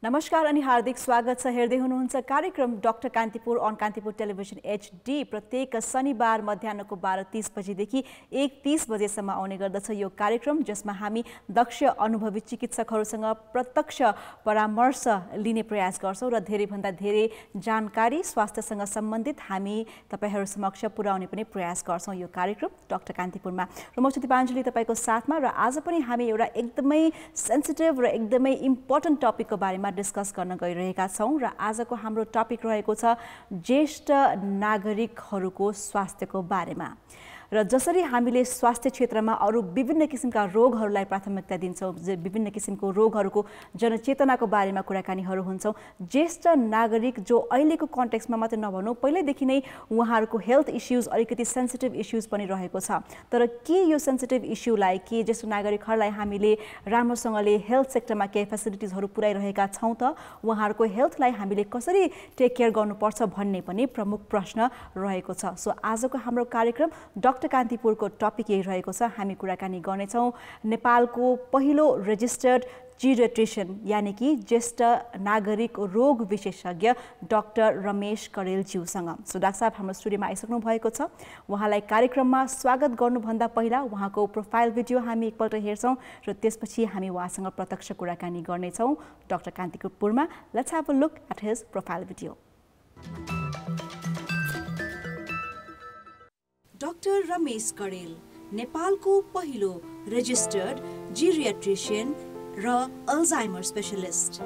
नमस्कार अनि हार्दिक स्वागत छ। हेर्दै हुनुहुन्छ कार्यक्रम doctor Kantipur on Kantipur television HD। प्रत्येक शनिबार मध्याहको 12:30 बजेदेखि 1:30 बजेसम्म आउने गर्दछ यो कार्यक्रम, जसमा हामी दक्ष अनुभवी चिकित्सकहरूसँग प्रत्यक्ष परामर्श लिने प्रयास गर्छौँ र धेरैभन्दा धेरै जानकारी स्वास्थ्यसँग सम्बन्धित हामी तपाईहरू समक्ष पुर्याउने पनि प्रयास गर्छौँ यो कार्यक्रम डाक्टर कान्तिपुरमा। र म छु दिपाञ्जली तपाईको साथमा, र आज पनि हामी एउटा एकदमै सेन्सिटिभ र एकदमै इम्पोर्टेन्ट टपिकको बारेमा डिस्कस गर्न गइरहेका छौँ। र आजको हाम्रो टपिक रहेको छ ज्येष्ठ नागरिकहरूको स्वास्थ्यको बारेमा। र जसरी हामीले स्वास्थ्य क्षेत्रमा अरू विभिन्न किसिमका रोगहरूलाई प्राथमिकता दिन्छौँ, विभिन्न किसिमको रोगहरूको जनचेतनाको बारेमा कुराकानीहरू हुन्छौँ, ज्येष्ठ नागरिक जो अहिलेको कन्टेक्स्टमा मात्रै नभनौँ, पहिल्यैदेखि नै उहाँहरूको हेल्थ इस्युज अलिकति सेन्सिटिभ इस्युज पनि रहेको छ। तर के यो सेन्सिटिभ इस्युलाई, के ज्येष्ठ नागरिकहरूलाई हामीले राम्रोसँगले हेल्थ सेक्टरमा केही फेसिलिटिजहरू पुर्याइरहेका छौँ त उहाँहरूको हेल्थलाई हामीले कसरी टेक केयर गर्नुपर्छ भन्ने पनि प्रमुख प्रश्न रहेको छ। सो आजको हाम्रो कार्यक्रम डाक्टर कान्तिपुरको टपिक यही रहेको छ। हामी कुराकानी गर्नेछौँ नेपालको पहिलो रेजिस्टर्ड जीरियाट्रिशियन यानी कि ज्येष्ठ नागरिक रोग विशेषज्ञ डाक्टर रमेश करेलज्यूसँग। सो डाक्टर साहब हाम्रो स्टुडियोमा आइसक्नु भएको छ। उहाँलाई कार्यक्रममा स्वागत गर्नुभन्दा पहिला उहाँको प्रोफाइल भिडियो हामी एकपल्ट हेर्छौँ र त्यसपछि हामी उहाँसँग प्रत्यक्ष कुराकानी गर्नेछौँ डाक्टर कान्तिपुरमा। Let's have a look at his profile video. Doctor Ramesh Karel नेपालको पहिलो रेजिस्टर्ड जीरियाट्रिशियन र अल्जाइमर स्पेशलिस्ट।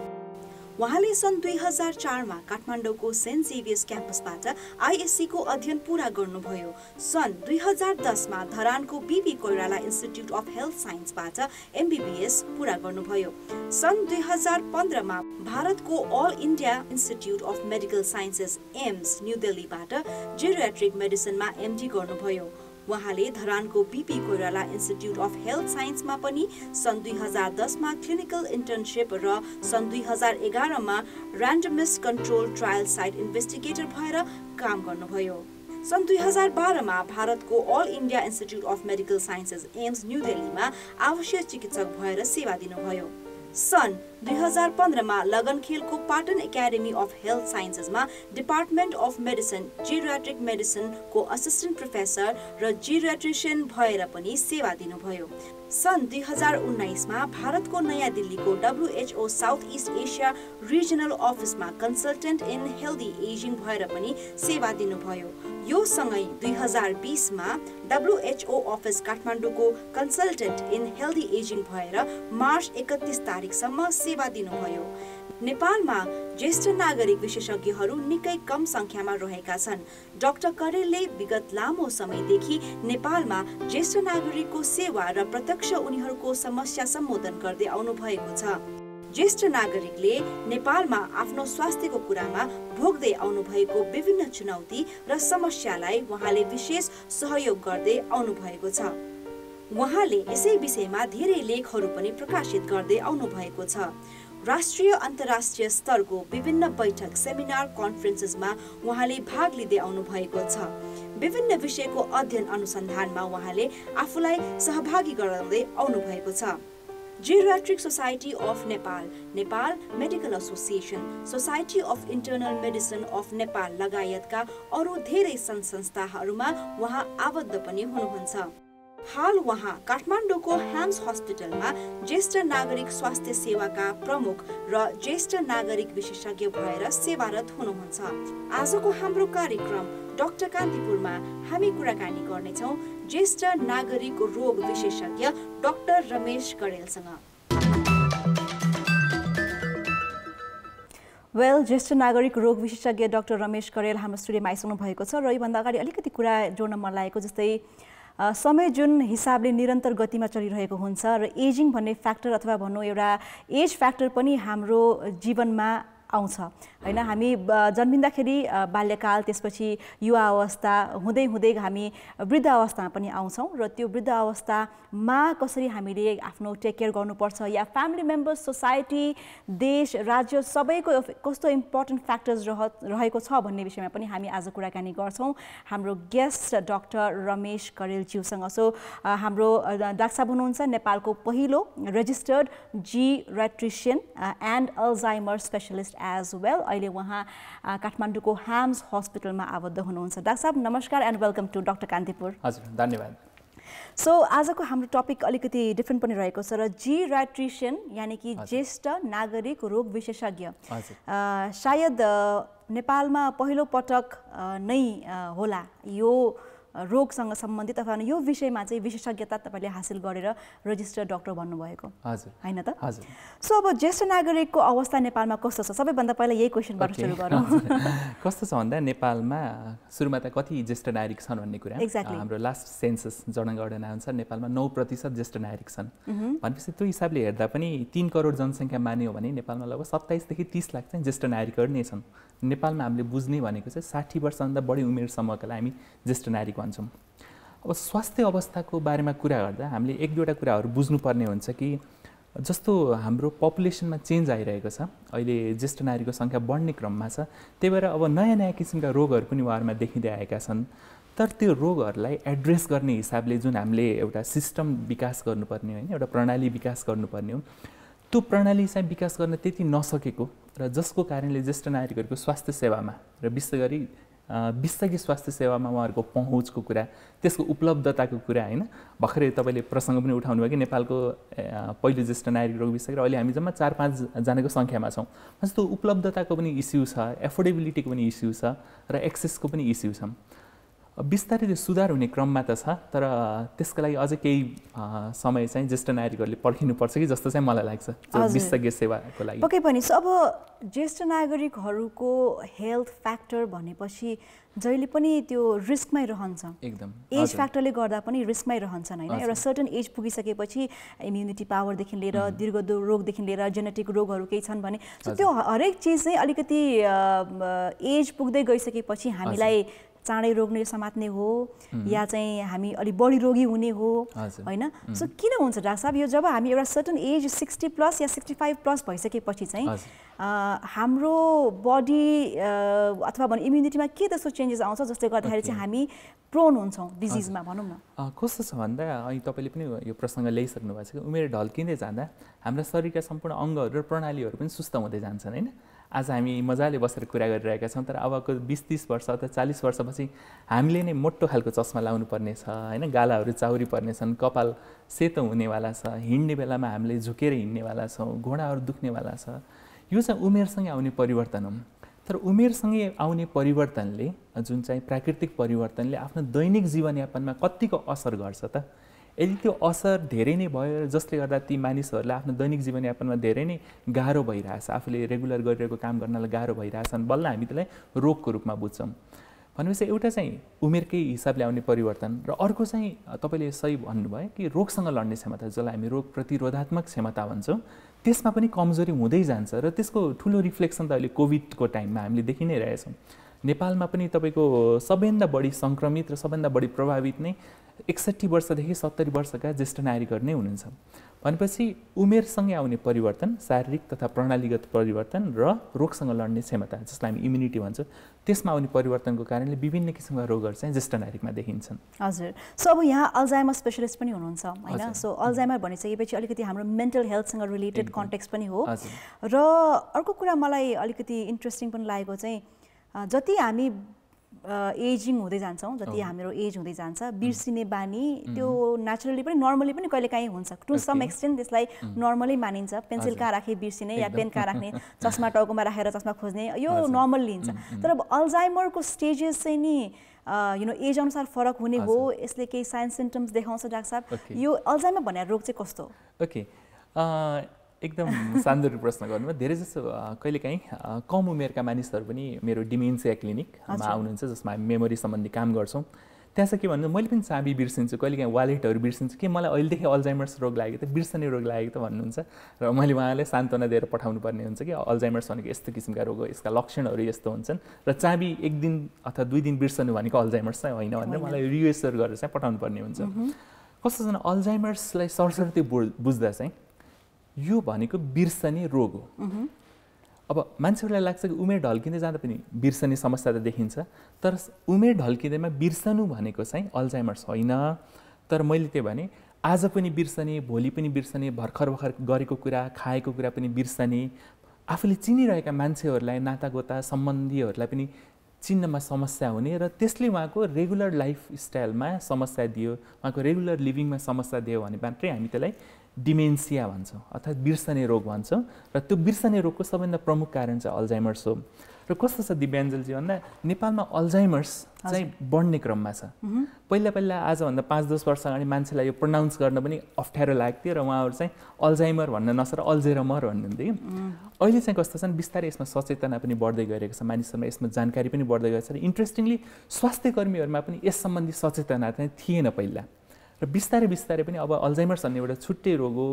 उहाँले सन् 2004 मा काठमाडौँको सेन्ट जेभियर्स क्याम्पसबाट ISC को अध्ययन पूरा गर्नुभयो। सन् 2010 मा धरानको BP Koirala institute of health साइन्सबाट MBBS पूरा गर्नुभयो। सन् 2015 मा भारतको all India institute of medical sciences AIIMS new दिल्लीबाट जेरियाट्रिक मेडिसिनमा MD गर्नुभयो। उहाँले धरानको BP Koirala institute of health साइन्समा पनि सन् 2010 मा क्लिनिकल इन्टर्नसिप र सन् 2011 मा randomised control trial site investigator भएर काम गर्नुभयो। सन् 2012 मा भारतको all India institute of medical sciences AIIMS new दिल्लीमा आवासीय चिकित्सक भएर सेवा दिनुभयो। सन् 2015 मा लगनखेलको पाटन एकाडेमी अफ हेल्थ साइन्सेसमा डिपार्टमेन्ट अफ मेडिसिन जेरियाट्रिक मेडिसिनको असिस्टेन्ट प्रोफेसर र जेरियाट्रिशियन भएर पनि सेवा दिनुभयो। सन् 2019 मा भारतको नयाँ दिल्लीको WHO south east Asia regional अफिसमा कन्सल्टेन्ट इन हेल्दी एजिङ भएर पनि सेवा दिनुभयो। यो सँगै 2020 मा WHO अफिस काठमाडौँको कन्सल्टेन्ट इन हेल्दी एजिङ भएर मार्च 31 तारिकसम्म सेवा दिनुभयो। नेपालमा ज्येष्ठ नागरिक विशेषज्ञहरू निकै कम संख्यामा रहेका छन्। डाक्टर करेलले विगत लामो समयदेखि नेपालमा ज्येष्ठ नागरिकको सेवा र प्रत्यक्ष उनीहरूको समस्या सम्बोधन गर्दै आउनु भएको छ। ज्येष्ठ नागरिकले नेपालमा आफ्नो स्वास्थ्यको कुरामा भोग्दै आउनु भएको विभिन्न चुनौती र समस्यालाई उहाँले विशेष सहयोग गर्दै आउनु भएको छ। उहाँले यसै विषयमा धेरै लेखहरू पनि प्रकाशित गर्दै आउनु भएको छ। राष्ट्रिय अन्तर्राष्ट्रिय स्तरको विभिन्न बैठक, सेमिनार, कन्फरेन्सेसमा उहाँले भाग लिँदै आउनु भएको छ। विभिन्न विषयको अध्ययन अनुसन्धानमा उहाँले आफूलाई सहभागी गराउँदै आउनु भएको छ। Geriatric society of Nepal, Nepal medical association, society of internal medicine of Nepal लगायतका अरू धेरै सङ्घ संस्थाहरूमा उहाँ आबद्ध पनि हुनुहुन्छ। हाल उहाँ काठमाडौँको ह्याम्स हस्पिटलमा ज्येष्ठ नागरिक स्वास्थ्य सेवाका प्रमुख र ज्येष्ठ नागरिक विशेषज्ञ भएर सेवारत हुनुहुन्छ। आजको हाम्रो कार्यक्रम डाक्टर कान्तिपुरमा हामी कुराकानी गर्नेछौँ ज्येष्ठ नागरिक रोग विशेषज्ञ डाक्टर रमेश करेलसँग। ज्येष्ठ नागरिक रोग विशेषज्ञ डाक्टर रमेश करेल हाम्रो स्टुडियोमा आइसक्नु भएको छ। र योभन्दा अगाडि अलिकति कुरा जोड्न मन लागेको, जस्तै समय जुन हिसाबले निरन्तर गतिमा चलिरहेको हुन्छ र एजिङ भन्ने फ्याक्टर अथवा भनौँ एउटा एज फ्याक्टर पनि हाम्रो जीवनमा आउँछ हैन। हामी जन्मिँदाखेरि बाल्यकाल, त्यसपछि युवा अवस्था हुँदै हुँदै हामी वृद्ध अवस्थामा पनि आउँछौँ र त्यो वृद्ध अवस्थामा कसरी हामीले आफ्नो टेक केयर गर्नुपर्छ या फ्यामिली मेम्बर्स, सोसाइटी, देश, राज्य सबैको कस्तो इम्पोर्टेन्ट फ्याक्टर्स रहेको छ भन्ने विषयमा पनि हामी आज कुराकानी गर्छौँ हाम्रो गेस्ट डाक्टर रमेश करेलज्यूसँग। सो हाम्रो डाक्टर साहब हुनुहुन्छ नेपालको पहिलो registered geriatrician and Alzheimer specialist as well. अहिले उहाँ काठमाडौँको ह्याम्स हस्पिटलमा आबद्ध हुनुहुन्छ। डाक्टर साहब नमस्कार and welcome to doctor Kantipur. हजुर, धन्यवाद। सो आजको हाम्रो टपिक अलिकति डिफ्रेन्ट पनि रहेको छ र जीरियाट्रिशियन यानि कि ज्येष्ठ नागरिक रोग विशेषज्ञ सायद नेपालमा पहिलो पटक नै होला यो रोगसँग सम्बन्धित अथवा यो विषयमा चाहिँ विशेषज्ञता तपाईँले हासिल गरेर रजिस्टर्ड डाक्टर भन्नुभएको हैन त? हजुर। सो अब ज्येष्ठ नागरिकको अवस्था नेपालमा कस्तो छ? सबैभन्दा पहिला यही क्वेसनबाट सुरु गरौँ। कस्तो छ भन्दा नेपालमा सुरुमा त कति ज्येष्ठ नागरिक छन् भन्ने कुरा हाम्रो लास्ट सेन्सस जनगणना अनुसार नेपालमा 9% ज्येष्ठ नागरिक छन् भनेपछि त्यो हिसाबले हेर्दा पनि 3 करोड जनसङ्ख्या मान्यो भने नेपालमा लगभग 27 देखि 30 लाख चाहिँ ज्येष्ठ नागरिकहरू नै छन्। नेपालमा हामीले बुझ्ने भनेको चाहिँ 60 वर्षभन्दा बढी उमेर समूहकालाई हामी ज्येष्ठ नागरिक भन्छौँ। अब स्वास्थ्य अवस्थाको बारेमा कुरा गर्दा हामीले एक दुईवटा कुराहरू बुझ्नुपर्ने हुन्छ कि जस्तो हाम्रो पपुलेसनमा चेन्ज आइरहेको छ, अहिले ज्येष्ठ नागरिकको सङ्ख्या बढ्ने क्रममा छ, त्यही भएर अब नयाँ नयाँ किसिमका रोगहरू पनि उहाँहरूमा देखिँदै आएका छन्। तर त्यो रोगहरूलाई एड्रेस गर्ने हिसाबले जुन हामीले एउटा सिस्टम विकास गर्नुपर्ने होइन, एउटा प्रणाली विकास गर्नुपर्ने हो, त्यो प्रणाली चाहिँ विकास गर्न त्यति नसकेको र जसको कारणले ज्येष्ठ नागरिकहरूको स्वास्थ्य सेवामा र विशेष गरी विशेषज्ञ स्वास्थ्य सेवामा उहाँहरूको पहुँचको कुरा, त्यसको उपलब्धताको कुरा होइन। भर्खरै तपाईँले प्रसङ्ग पनि उठाउनु भयो कि नेपालको पहिलो ज्येष्ठ नागरिक रोग विशेषज्ञ अहिले हामी जम्मा 4-5 जनाको सङ्ख्यामा छौँ। त्यो उपलब्धताको पनि इस्यु छ, एफोर्डेबिलिटीको पनि इस्यु छ र एक्सेसको पनि इस्यु छ। बिस्तारै त्यो सुधार हुने क्रममा त छ, तर त्यसको लागि अझै केही समय चाहिँ ज्येष्ठ नागरिकहरूले पर्खिनुपर्छ कि जस्तो चाहिँ मलाई लाग्छ विशेषज्ञ सेवाको लागि। पक्कै पनि। अब ज्येष्ठ नागरिकहरूको हेल्थ फ्याक्टर भनेपछि जहिले पनि त्यो रिस्कमै रहन्छ, एकदम एज फ्याक्टरले गर्दा पनि रिस्कमै रहन्छन् होइन। एउटा सर्टन एज पुगिसकेपछि इम्युनिटी पावरदेखि लिएर दीर्घ रोगदेखि लिएर जेनेटिक रोगहरू केही छन् भने त्यो हरेक चिज चाहिँ अलिकति एज पुग्दै गइसकेपछि हामीलाई चाँडै रोग नै समात्ने हो या चाहिँ हामी अलि बढी रोगी हुने हो होइन। सो किन हुन्छ डाक्टर साहब यो जब हामी एउटा सर्टन एज 60+ या 65+ भइसकेपछि चाहिँ हाम्रो बडी अथवा भने इम्युनिटीमा के त्यस्तो चेन्जेस आउँछ जसले गर्दाखेरि चाहिँ हामी प्रोन हुन्छौँ डिजिजमा भनौँ न? कस्तो छ भन्दा अहिले तपाईँले पनि यो प्रसङ्ग ल्याइसक्नु भएको छ कि उमेर ढल्किँदै जाँदा हाम्रा शरीरका सम्पूर्ण अङ्गहरू र प्रणालीहरू पनि सुस्त हुँदै जान्छन् होइन। आज हामी मजाले बसेर कुरा गरिरहेका छौँ, तर अबको 20-30 वर्ष अथवा 40 वर्षपछि हामीले नै मोटो खालको चस्मा लाउनु पर्ने छ होइन, गालाहरू चाउरी पर्नेछन्, कपाल सेतो हुनेवाला छ, हिँड्ने बेलामा हामीले झुकेर हिँड्नेवाला छौँ, घुँडाहरू दुख्नेवाला छ। यो चाहिँ उमेरसँगै आउने परिवर्तन हो। तर उमेरसँगै आउने परिवर्तनले जुन चाहिँ प्राकृतिक परिवर्तनले आफ्नो दैनिक जीवनयापनमा कतिको असर गर्छ त? यदि त्यो असर धेरै नै भयो जसले गर्दा ती मानिसहरूलाई आफ्नो दैनिक जीवनयापनमा धेरै नै गाह्रो भइरहेछ, आफूले रेगुलर गरिरहेको काम गर्नलाई गाह्रो भइरहेछन्, बल्ल हामी त्यसलाई रोगको रूपमा बुझ्छौँ। भनेपछि एउटा चाहिँ उमेरकै हिसाबले आउने परिवर्तन र अर्को चाहिँ तपाईँले सही भन्नुभयो कि रोगसँग लड्ने क्षमता, जसलाई हामी रोग प्रतिरोधात्मक क्षमता भन्छौँ, त्यसमा पनि कमजोरी हुँदै जान्छ र त्यसको ठुलो रिफ्लेक्सन त अहिले कोभिडको टाइममा हामीले देखि नै रहेछौँ। नेपालमा पनि तपाईँको सबैभन्दा बढी सङ्क्रमित र सबैभन्दा बढी प्रभावित नै 61 वर्षदेखि 70 वर्षका ज्येष्ठ नागरिकहरू नै हुनुहुन्छ। भनेपछि उमेरसँगै आउने परिवर्तन, शारीरिक तथा प्रणालीगत परिवर्तन र रोगसँग लड्ने क्षमता जसलाई हामी इम्युनिटी भन्छौँ, त्यसमा आउने परिवर्तनको कारणले विभिन्न किसिमका रोगहरू चाहिँ ज्येष्ठ नागरिकमा देखिन्छन्। हजुर। सो अब यहाँ अल्जाइमर स्पेशलिस्ट पनि हुनुहुन्छ होइन। सो अल्जाइमर भनिसकेपछि अलिकति हाम्रो मेन्टल हेल्थसँग रिलेटेड कन्टेक्स्ट पनि हो। र अर्को कुरा मलाई अलिकति इन्ट्रेस्टिङ पनि लागेको चाहिँ जति हामी एजिङ हुँदै जान्छौँ, जति हाम्रो एज हुँदै जान्छ, बिर्सिने बानी त्यो नेचुरली पनि नर्मली पनि कहिलेकाहीँ हुन्छ। टु सम एक्सटेन्ट त्यसलाई नर्मली मानिन्छ। पेन्सिल कहाँ राखे बिर्सिने या पेन कहाँ राख्ने, चस्मा टाउकोमा राखेर चस्मा खोज्ने, यो नर्मल लिन्छ। तर अब अल्जाइमरको स्टेजेस चाहिँ नि एज अनुसार फरक हुने हो, यसले केही साइन सिम्टम्स देखाउँछ डाक्टर साहब? यो अल्जाइमर भन्ने रोग चाहिँ कस्तो? ओके, एकदम शानदार प्रश्न गर्नुभयो। धेरै जस्तो कहिलेकाहीँ कम उमेरका मानिसहरू पनि मेरो डिमेन्सिया क्लिनिकमा आउनुहुन्छ, जसमा हामी मेमोरी सम्बन्धी काम गर्छौँ। त्यहाँ चाहिँ के भन्नु मैले पनि चाबी बिर्सिन्छु, कहिलेकाहीँ वालेटहरू बिर्सिन्छु, के मलाई अहिलेदेखि अल्जाइमर्स रोग लागेको त बिर्सने रोग लागेको त भन्नुहुन्छ र मैले उहाँलाई सान्त्वना दिएर पठाउनु पर्ने हुन्छ कि अल्जाइमर्स भनेको यस्तो किसिमका रोग हो, यसका लक्षणहरू यस्तो हुन्छन् र चाबी 1 दिन अथवा 2 दिन बिर्सनु भनेको अल्जाइमर्स चाहिँ होइन भनेर मलाई रिएस्योर गरेर चाहिँ पठाउनु पर्ने हुन्छ। कस्तो छ भने अल्जाइमर्सलाई सरसर्ती बुझ्दा चाहिँ यो भनेको बिर्सने रोग हो। अब मान्छेहरूलाई लाग्छ कि उमेर ढल्किँदै जाँदा पनि बिर्सने समस्या त देखिन्छ, तर उमेर ढल्किँदैमा बिर्सनु भनेको चाहिँ अल्जाइमर्स होइन। तर मैले त्यो भने आज पनि बिर्सने, भोलि पनि बिर्सने, भर्खर गरेको कुरा, खाएको कुरा पनि बिर्सने, आफूले चिनिरहेका मान्छेहरूलाई, नातागोता, सम्बन्धीहरूलाई पनि चिन्नमा समस्या हुने र त्यसले उहाँको रेगुलर लाइफस्टाइलमा समस्या दियो, उहाँको रेगुलर लिभिङमा समस्या दियो भने मात्रै हामी त्यसलाई डिमेन्सिया भन्छौँ अर्थात् बिर्सने रोग भन्छौँ। र त्यो बिर्सने रोगको सबैभन्दा प्रमुख कारण चाहिँ अल्जाइमर्स हो। र कस्तो छ दिव्याञ्जलजी भन्दा नेपालमा अल्जाइमर्स चाहिँ बढ्ने क्रममा छ। पहिला आजभन्दा 5-10 वर्ष अगाडि मान्छेलाई यो प्रोनाउन्स गर्न पनि अप्ठ्यारो लाग्थ्यो र उहाँहरू चाहिँ अल्जाइमर भन्न नसकेर अल्जेरमर भन्नुहुन्थ्यो। अहिले चाहिँ कस्तो छ बिस्तारै यसमा सचेतना पनि बढ्दै गइरहेको छ, मानिसहरूमा यसमा जानकारी पनि बढ्दै गएको छ र इन्ट्रेस्टिङली स्वास्थ्य कर्मीहरूमा पनि यस सम्बन्धी सचेतना चाहिँ थिएन पहिला र बिस्तारै पनि अब अल्जाइमर्स भन्ने एउटा छुट्टै रोग हो,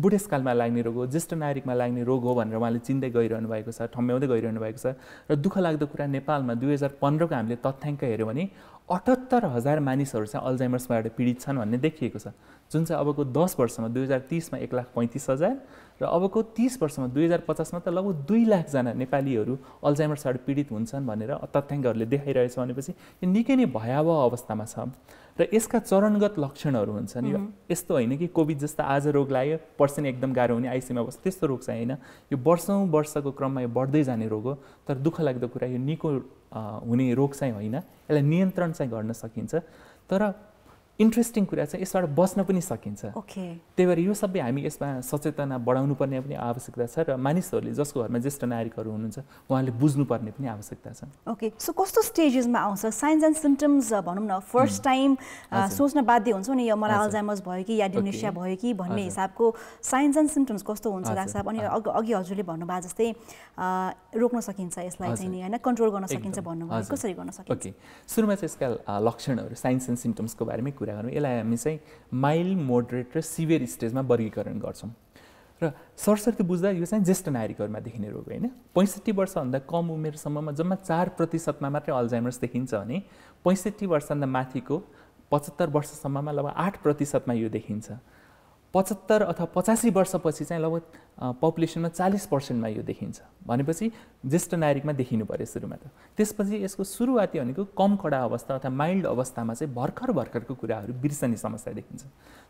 बुढेसकालमा लाग्ने रोग हो, ज्येष्ठ नागरिकमा लाग्ने रोग हो भनेर उहाँले चिन्दै गइरहनु भएको छ, ठम्ब्याउँदै गइरहनु भएको छ। र दुःख लाग्दो कुरा नेपालमा 2015 को हामीले तथ्याङ्क हेऱ्यौँ भने 78,000 मानिसहरू चाहिँ अल्जाइमर्सबाट पीडित छन् भन्ने देखिएको छ, जुन चाहिँ अबको 10 वर्षमा 2030 मा 1,35,000 र अबको 30 वर्षमा 2050 मा त लगभग 2 लाख जना नेपालीहरू अल्जाइमर्सबाट पीडित हुन्छन् भनेर तथ्याङ्कहरूले देखाइरहेछ भनेपछि यो निकै नै भयावह अवस्थामा छ। र यसका चरणगत लक्षणहरू हुन्छन्। यो यस्तो होइन कि कोभिड जस्तो आज रोग लाग्यो पर्सिन एकदम गाह्रो हुने आइसियुमा बस्छ, त्यस्तो रोग चाहिँ होइन। यो वर्षको क्रममा यो बढ्दै जाने रोग हो। तर दुःख लाग्दो कुरा यो निको हुने रोग चाहिँ होइन, यसलाई नियन्त्रण चाहिँ गर्न सकिन्छ। तर इन्ट्रेस्टिङ कुरा चाहिँ यसबाट बच्न पनि सकिन्छ। त्यही भएर यो सबै हामी यसमा सचेतना बढाउनु पर्ने पनि आवश्यकता छ र मानिसहरूले जसको घरमा ज्येष्ठ नागरिकहरू हुनुहुन्छ उहाँले बुझ्नुपर्ने पनि आवश्यकता छ। सो कस्तो स्टेजेसमा आउँछ साइन्स एन्ड सिम्पटम्स भनौँ न, फर्स्ट टाइम सोच्न बाध्य हुन्छ नि यो मलाई अल्जाइमर्स भयो कि या डिमेन्सिया भयो कि भन्ने हिसाबको साइन्स एन्ड सिम्पटम्स कस्तो हुन्छ डाक्टर साहब? अनि अघि हजुरले भन्नुभयो जस्तै रोक्न सकिन्छ यसलाई चाहिँ नि हैन, कन्ट्रोल गर्न सकिन्छ भन्नुभयो, कसरी गर्न सकिन्छ? सुरुमा चाहिँ यसका लक्षणहरू साइन्स एन्ड सिम्पटम्सको बारेमा कुरा गरौँ। यसलाई हामी चाहिँ माइल्ड, मोडरेट र सिभियर स्टेजमा वर्गीकरण गर्छौँ र सरसर्ती बुझ्दा यो चाहिँ ज्येष्ठ नागरिकहरूमा देखिने रोग होइन। 65 वर्षभन्दा कम उमेरसम्ममा जम्मा 4% मात्रै अल्जाइमर्स देखिन्छ भने 65 वर्षभन्दा माथिको 75 वर्षसम्ममा लगभग 8% यो देखिन्छ। 75 अथवा 85 वर्षपछि चाहिँ लगभग पपुलेसनमा 40% मा यो देखिन्छ भनेपछि ज्येष्ठ नागरिकमा देखिनु पर्यो सुरुमा त। त्यसपछि यसको सुरुवाती भनेको कम कडा अवस्था अथवा माइल्ड अवस्थामा चाहिँ भर्खरको कुराहरू बिर्सने समस्या देखिन्छ।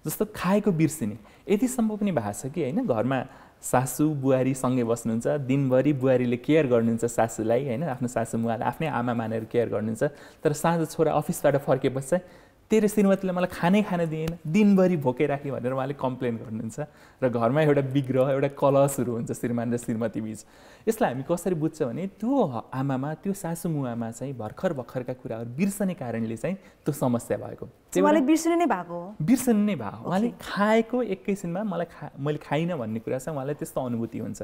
जस्तो खाएको बिर्सिने यति सम्भव पनि भएको छ कि होइन, घरमा सासू बुहारी सँगै बस्नुहुन्छ, दिनभरि बुहारीले केयर गर्नुहुन्छ सासूलाई होइन, आफ्नो सासू मुवालाई आफ्नै आमा मानेर केयर गर्नुहुन्छ, तर साँझ छोरा अफिसबाट फर्केपछि चाहिँ तेरो श्रीमतीले मलाई खान दिएन, दिनभरि भोकै राखेँ भनेर उहाँले कम्प्लेन गर्नुहुन्छ र घरमा एउटा विग्रह, एउटा कलह सुरु हुन्छ श्रीमान र श्रीमती बीच। यसलाई हामी कसरी बुझ्छ भने त्यो आमामा, त्यो सासू मुवामा चाहिँ भर्खरका कुराहरू बिर्सने कारणले चाहिँ त्यो समस्या भएको। उहाँले बिर्सने नै भएको उहाँले खाएको एकैछिनमा मैले खाइनँ भन्ने कुरा चाहिँ उहाँलाई त्यस्तो अनुभूति हुन्छ।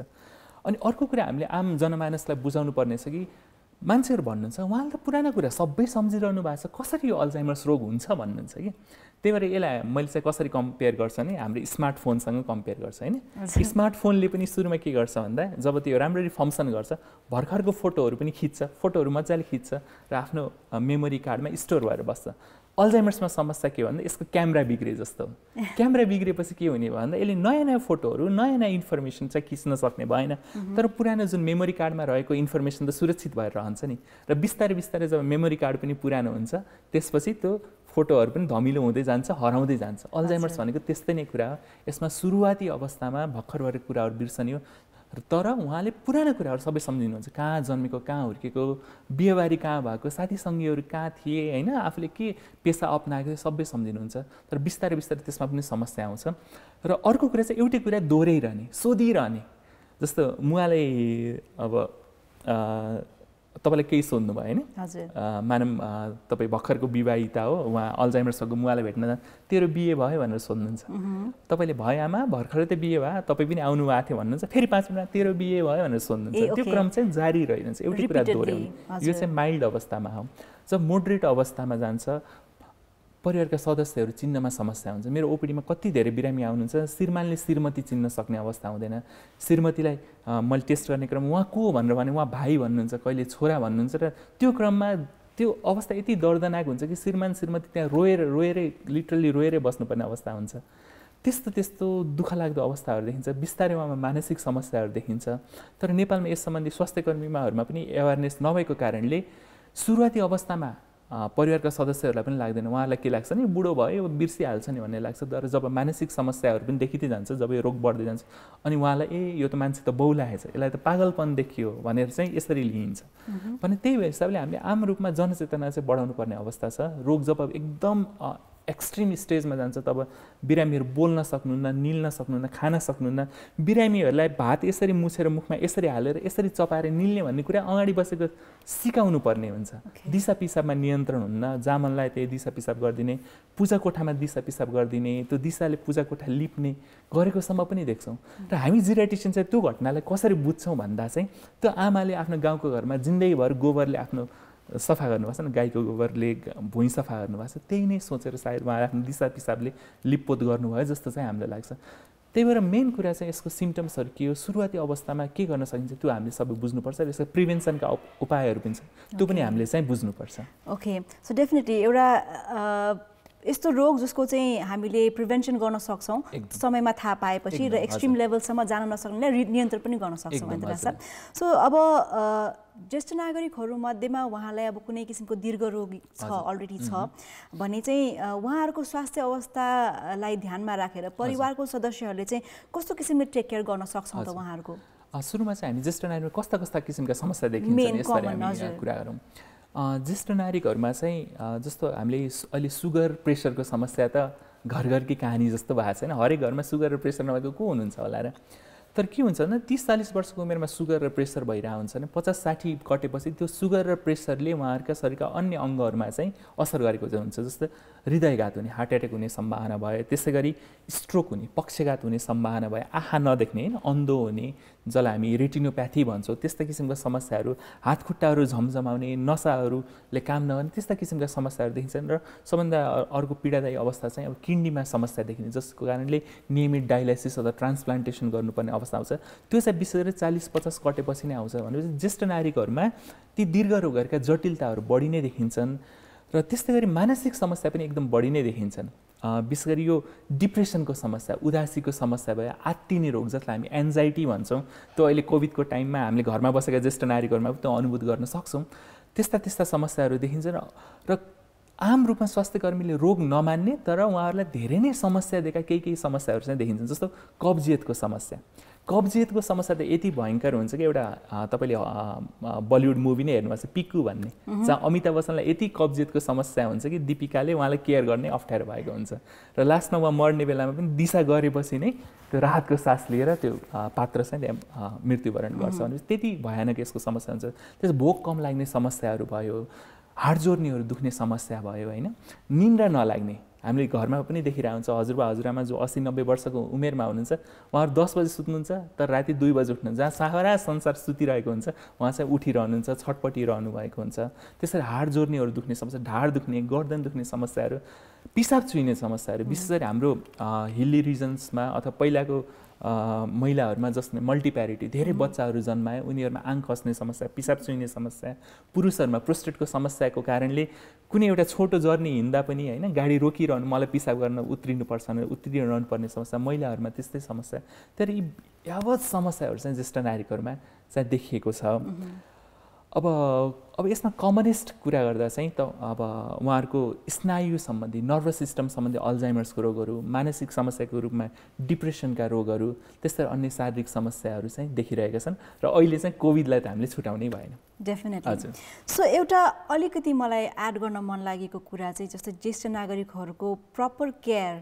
अनि अर्को कुरा हामीले आम जनमानसलाई बुझाउनु पर्ने छ कि मान्छेहरू भन्नुहुन्छ उहाँले त पुरानो कुरा सबै सम्झिरहनु भएको छ, कसरी यो अल्जाइमर्स रोग हुन्छ भन्नुहुन्छ कि। त्यही भएर यसलाई मैले चाहिँ कसरी कम्पेयर गर्छ भने हाम्रो स्मार्टफोनसँग कम्पेयर गर्छ होइन। स्मार्टफोनले पनि सुरुमा के गर्छ भन्दा जब त्यो राम्ररी फङ्सन गर्छ भर्खरको फोटोहरू पनि खिच्छ, फोटोहरू मजाले खिच्छ र आफ्नो मेमोरी कार्डमा स्टोर भएर बस्छ। अल्जाइमर्समा समस्या के भन्दा यसको क्यामेरा बिग्रे जस्तो हो। क्यामेरा बिग्रेपछि के हुने भन्दा यसले नयाँ फोटोहरू, नयाँ इन्फर्मेसन चाहिँ खिच्न सक्ने भएन, तर पुरानो जुन मेमोरी कार्डमा रहेको इन्फर्मेसन त सुरक्षित भएर रहन्छ नि। र बिस्तारै जब मेमोरी कार्ड पनि पुरानो हुन्छ त्यसपछि त्यो फोटोहरू पनि धमिलो हुँदै जान्छ, हराउँदै जान्छ। अल्जाइमर्स भनेको त्यस्तै नै कुरा हो। यसमा सुरुवाती अवस्थामा भर्खर कुराहरू बिर्सने हो, तर उहाँले पुरानो कुराहरू सबै सम्झिनुहुन्छ, कहाँ जन्मेको, कहाँ हुर्केको, बिहेबारी कहाँ भएको, साथी सङ्गीहरू कहाँ थिए होइन, आफूले के पेसा अपनाएको सबै सम्झिनुहुन्छ। तर बिस्तारै त्यसमा पनि समस्या आउँछ। र अर्को कुरा चाहिँ एउटै कुरा दोहोऱ्याइरहने, सोधिरहने। जस्तो मुवाले अब तपाईँलाई केही सोध्नु भयो होइन, मानम तपाईँ भर्खरको विवाहिता हो, उहाँ अल्जाइमर्सको मुवालाई भेट्न तेरो बिहे भयो भनेर सोध्नुहुन्छ, तपाईँले भयो आमा भर्खरै त बिहे भयो, तपाईँ पनि आउनु भएको थियो भन्नुहुन्छ, फेरि 5 मिनट तेरो बिहे भयो भनेर सोध्नुहुन्छ। त्यो क्रम चाहिँ जारी रहिरहन्छ, एउटै कुरा दोहोऱ्याउने। यो चाहिँ माइल्ड अवस्थामा हो। जब मोडरेट अवस्थामा जान्छ परिवारका सदस्यहरू चिन्नमा समस्या हुन्छ। मेरो ओपिडीमा कति धेरै बिरामी आउनुहुन्छ, श्रीमानले श्रीमती चिन्न सक्ने अवस्था हुँदैन। श्रीमतीलाई मैले टेस्ट गर्ने क्रम उहाँ को भनेर भने उहाँ भाइ भन्नुहुन्छ, कहिले छोरा भन्नुहुन्छ, र त्यो क्रममा त्यो अवस्था यति दर्दनाक हुन्छ कि श्रीमान श्रीमती त्यहाँ रोएरै लिटरली रोएरै बस्नुपर्ने अवस्था हुन्छ। त्यस्तो दुःख लाग्दो अवस्थाहरू देखिन्छ। बिस्तारै उहाँमा मानसिक समस्याहरू देखिन्छ। तर नेपालमा यस सम्बन्धी स्वास्थ्यकर्मीहरूमा पनि एवेरनेस नभएको कारणले सुरुवाती अवस्थामा परिवारका सदस्यहरूलाई पनि लाग्दैन, उहाँलाई के लाग्छ नि बुढो भयो बिर्सिहाल्छ नि भन्ने लाग्छ। तर जब मानसिक समस्याहरू पनि देखिँदै जान्छ, जब यो रोग बढ्दै जान्छ, अनि उहाँलाई यो त मान्छे त बौलाएछ, यसलाई त पागलपन देखियो भनेर चाहिँ यसरी लिइन्छ भने त्यही हिसाबले हामीले आम रूपमा जनचेतना चाहिँ बढाउनु पर्ने अवस्था छ। रोग जब एकदम एक्सट्रिम स्टेजमा जान्छ तब बिरामीहरू बोल्न सक्नुहुन्न, निल्न सक्नुहुन्न, खान सक्नुहुन्न। बिरामीहरूलाई भात यसरी मुछेर मुखमा यसरी हालेर यसरी चपाएर निल्ने भन्ने कुरा अगाडि बसेको सिकाउनु पर्ने हुन्छ। दिशा पिसाबमा नियन्त्रण हुन्न, जामनलाई त्यही दिशा पिसाब गरिदिने, पूजा कोठामा दिशा पिसाब गरिदिने, त्यो दिशाले पूजा कोठा लिप्ने गरेकोसम्म पनि देख्छौँ। र हामी जिरियाट्रिसियन चाहिँ त्यो घटनालाई कसरी बुझ्छौँ भन्दा चाहिँ त्यो आमाले आफ्नो गाउँको घरमा जिन्दगीभर गोबरले आफ्नो सफा गर्नुभएको छ नि, गाईको गोबरले भुइँ सफा गर्नुभएको छ, त्यही नै सोचेर सायद उहाँ आफ्नो दिशा पिसाबले लिपपोत गर्नुभयो जस्तो चाहिँ हामीलाई लाग्छ। त्यही भएर मेन कुरा चाहिँ यसको सिम्टम्सहरू के हो, सुरुवाती अवस्थामा के गर्न सकिन्छ त्यो हामीले सबै बुझ्नुपर्छ। र यसको प्रिभेन्सनका उपायहरू पनि छ, त्यो पनि हामीले चाहिँ बुझ्नुपर्छ। ओके, सो डेफिनेटली एउटा यस्तो रोग जसको चाहिँ हामीले प्रिभेन्सन गर्न सक्छौँ समयमा थाहा पाएपछि र एक्सट्रिम लेभलसम्म जान नसक्नेलाई नियन्त्रण पनि गर्न सक्छौँ होइन सर। सो अब ज्येष्ठ नागरिकहरू मध्येमा उहाँलाई अब कुनै किसिमको दीर्घ रोग छ अलरेडी छ भने चाहिँ उहाँहरूको स्वास्थ्य अवस्थालाई ध्यानमा राखेर परिवारको सदस्यहरूले चाहिँ कस्तो किसिमले टेक केयर गर्न सक्छौँ त उहाँहरूको? सुरुमा चाहिँ हामी ज्येष्ठ नागरिकमा कस्ता कस्ता किसिमका समस्या देखिन्छन् यसबारे हामी कुरा गरौँ। ज्येष्ठ नागरिकहरूमा चाहिँ जस्तो हामीले अहिले सुगर प्रेसरको समस्या त घर घरकी कहानी जस्तो भएको छैन, हरेक घरमा सुगर र प्रेसर नभएको को हुनुहुन्छ होला र। तर के हुन्छ भने 30-40 वर्षको उमेरमा सुगर र प्रेसर भइरहेको हुन्छ भने 50-60 कटेपछि त्यो सुगर र प्रेसरले उहाँहरूका शरीरका अन्य अङ्गहरूमा चाहिँ असर गरेको हुन्छ। जस्तो हृदयघात हुने, हार्ट एट्याक हुने सम्भावना भयो, त्यसै गरी स्ट्रोक हुने, पक्षघात हुने सम्भावना भयो, आँखा नदेख्ने होइन अन्धो हुने जसलाई हामी रेटिनोप्याथी भन्छौँ, त्यस्ता किसिमका समस्याहरू, हात खुट्टाहरू झमझमाउने, नसाहरूले काम नगर्ने त्यस्ता किसिमका समस्याहरू देखिन्छन्। र सबभन्दा अर्को पीडादायी अवस्था चाहिँ अब किडनीमा समस्या देखिने, जसको कारणले नियमित डायलाइसिस अथवा ट्रान्सप्लान्टेसन गर्नुपर्ने अवस्था आउँछ। त्यो चाहिँ विशेष गरी 40-50 कटेपछि नै आउँछ। भनेपछि ज्येष्ठ नागरिकहरूमा ती दीर्घ रोगहरूका जटिलताहरू बढी नै देखिन्छन् र त्यस्तै गरी मानसिक समस्या पनि एकदम बढी नै देखिन्छन्। विशेष गरी यो डिप्रेसनको समस्या, उदासीको समस्या भयो, आत्तिने रोग जसलाई हामी एन्जाइटी भन्छौँ, त्यो अहिले कोभिडको टाइममा हामीले घरमा बसेका ज्येष्ठ नागरिकहरूमा त्यो अनुभूत गर्न सक्छौँ। त्यस्ता समस्याहरू देखिन्छन् र आम रूपमा स्वास्थ्यकर्मीले रोग नमान्ने तर उहाँहरूलाई धेरै नै समस्या दिएका केही समस्याहरू चाहिँ देखिन्छन्। जस्तो कब्जियतको समस्या। कब्जियतको समस्या त यति भयङ्कर हुन्छ कि एउटा तपाईँले बलिउड मुभी नै हेर्नुभएको छ पिकु भन्ने, जहाँ अमिताभ बच्चनलाई यति कब्जियतको समस्या हुन्छ कि दीपिकाले उहाँलाई केयर गर्ने अप्ठ्यारो भएको हुन्छ र लास्टमा उहाँ मर्ने बेलामा पनि दिशा गरेपछि नै त्यो राहतको सास लिएर त्यो पात्र चाहिँ मृत्युवरण गर्छ। भनेपछि त्यति भयानक यसको समस्या हुन्छ। त्यस भोक कम लाग्ने समस्याहरू भयो, हाड जोर्नीहरू दुख्ने समस्या भयो होइन, निन्द्रा नलाग्ने हामीले घरमा पनि देखिरहेको हुन्छ। हजुरबा हजुरआमा जो 80-90 वर्षको उमेरमा हुनुहुन्छ उहाँहरू 10 बजे सुत्नुहुन्छ तर राति 2 बजे उठ्नुहुन्छ, जहाँ सारा संसार सुतिरहेको हुन्छ उहाँ चाहिँ उठिरहनुहुन्छ, छटपटिरहनु भएको हुन्छ। त्यसरी हाड जोर्नीहरू दुख्ने समस्या, ढाड दुख्ने, गर्दन दुख्ने समस्याहरू, पिसाब चुहिने समस्याहरू विशेष गरी हाम्रो हिल्ली रिजन्समा अथवा पहिलाको महिलाहरूमा जसले मल्टिप्यारिटी धेरै बच्चाहरू जन्माए उनीहरूमा आङ खस्ने समस्या, पिसाब चुहिने समस्या, पुरुषहरूमा प्रोस्टेटको समस्याको कारणले कुनै एउटा छोटो जर्नी हिँड्दा पनि होइन गाडी रोकिरहनु, मलाई पिसाब गर्न उत्रिनुपर्छ भने उत्रिरहनु पर्ने समस्या, महिलाहरूमा त्यस्तै समस्या। तर यी यावत समस्याहरू चाहिँ ज्येष्ठ नागरिकहरूमा चाहिँ देखिएको छ। अब यसमा कमनेस्ट कुरा गर्दा चाहिँ त अब उहाँहरूको स्नायु सम्बन्धी, नर्भस सिस्टम सम्बन्धी अल्जाइमर्सको रोगहरू, मानसिक समस्याको रूपमा डिप्रेसनका रोगहरू, त्यस्तै अन्य शारीरिक समस्याहरू चाहिँ देखिरहेका छन् र अहिले चाहिँ कोभिडलाई त हामीले छुटाउनै भएन। डेफिनेटली। सो एउटा अलिकति मलाई एड गर्न मन लागेको कुरा चाहिँ जस्तै ज्येष्ठ नागरिकहरूको प्रपर केयर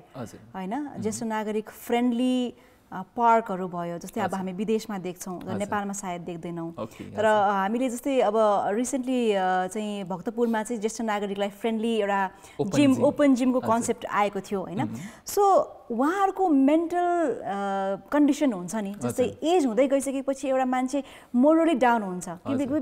होइन, ज्येष्ठ नागरिक फ्रेन्डली पार्कहरू भयो, जस्तै अब हामी विदेशमा देख्छौँ, नेपालमा सायद देख्दैनौँ। तर हामीले जस्तै अब रिसेन्टली चाहिँ भक्तपुरमा चाहिँ ज्येष्ठ नागरिकलाई फ्रेन्डली एउटा जिम, ओपन जिमको कन्सेप्ट आएको थियो होइन। सो उहाँहरूको मेन्टल कन्डिसन हुन्छ नि, जस्तै एज हुँदै गइसकेपछि एउटा मान्छे मोरली डाउन हुन्छ,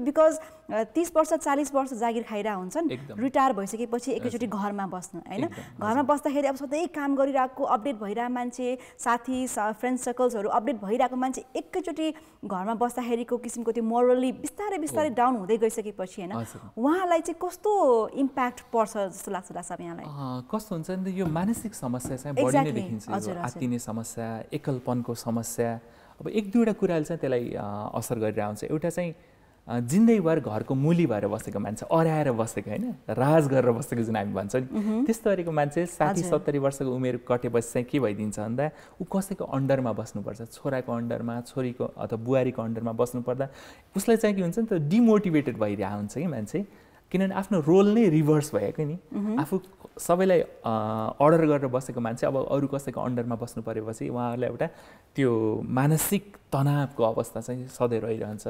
बिकज 30 वर्ष 40 वर्ष जागिर खाइरहेको हुन्छन्, रिटायर भइसकेपछि एकैचोटि घरमा बस्नु होइन, घरमा बस्दाखेरि अब सधैँ काम गरिरहेको अपडेट भइरहेको मान्छे, साथी फ्रेन्ड सर्कल्सहरू अपडेट भइरहेको मान्छे एकैचोटि घरमा बस्दाखेरिको किसिमको त्यो मोरली बिस्तारै बिस्तारै डाउन हुँदै गइसकेपछि होइन उहाँलाई चाहिँ कस्तो इम्प्याक्ट पर्छ जस्तो लाग्छ डाक्टर साहब यहाँलाई? कस्तो हुन्छ नि यो मानसिक समस्या चाहिँ बढी नै देखिन्छ, आत्तिने समस्या, एकलपनको समस्या। अब एक दुईवटा कुराले चाहिँ त्यसलाई असर गरिरहेको हुन्छ। एउटा चाहिँ जिन्दगीभर घरको मुली भएर बसेको मान्छे, अराएर बसेको होइन, राज गरेर बसेको जुन हामी भन्छौँ नि, त्यस्तो गरेको मान्छे 60-70 वर्षको उमेर कटेपछि चाहिँ के भइदिन्छ भन्दा ऊ कसैको अन्डरमा बस्नुपर्छ, छोराको अन्डरमा, छोरीको अथवा बुहारीको अन्डरमा बस्नुपर्दा उसलाई चाहिँ के हुन्छ नि त डिमोटिभेटेड भइरहेको हुन्छ कि मान्छे, किनभने आफ्नो रोल नै रिभर्स भएको नि। आफू सबैलाई अर्डर गरेर बसेको मान्छे अब अरू कसैको अन्डरमा बस्नु परेपछि उहाँहरूलाई एउटा त्यो मानसिक तनावको अवस्था चाहिँ सधैँ रहिरहन्छ।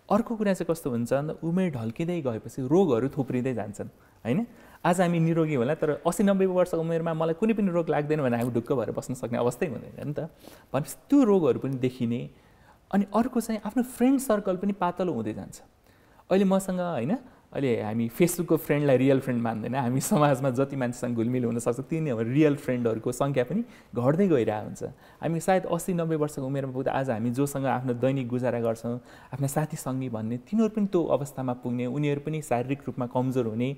अर्को कुरा चाहिँ कस्तो हुन्छ भन्दा उमेर ढल्किँदै गएपछि रोगहरू थुप्रिँदै जान्छन् होइन। आज हामी निरोगी होला तर 80-90 वर्षको उमेरमा मलाई कुनै पनि रोग लाग्दैन भने हामी ढुक्क भएर बस्न सक्ने अवस्थै हुँदैन नि त। भनेपछि त्यो रोगहरू पनि देखिने। अनि अर्को चाहिँ आफ्नो फ्रेन्ड सर्कल पनि पातलो हुँदै जान्छ। अहिले मसँग होइन, अहिले हामी फेसबुकको फ्रेन्डलाई रियल फ्रेन्ड मान्दैन, हामी समाजमा जति मान्छेसँग घुलमिल हुनसक्छ तिनी रियल फ्रेन्डहरूको सङ्ख्या पनि घट्दै गइरहेको हुन्छ। हामी सायद 80-90 वर्षको उमेरमा पुग्दा आज हामी जोसँग आफ्नो दैनिक गुजारा गर्छौँ, आफ्ना साथी सङ्गी भन्ने, तिनीहरू पनि त्यो अवस्थामा पुग्ने, उनीहरू पनि शारीरिक रूपमा कमजोर हुने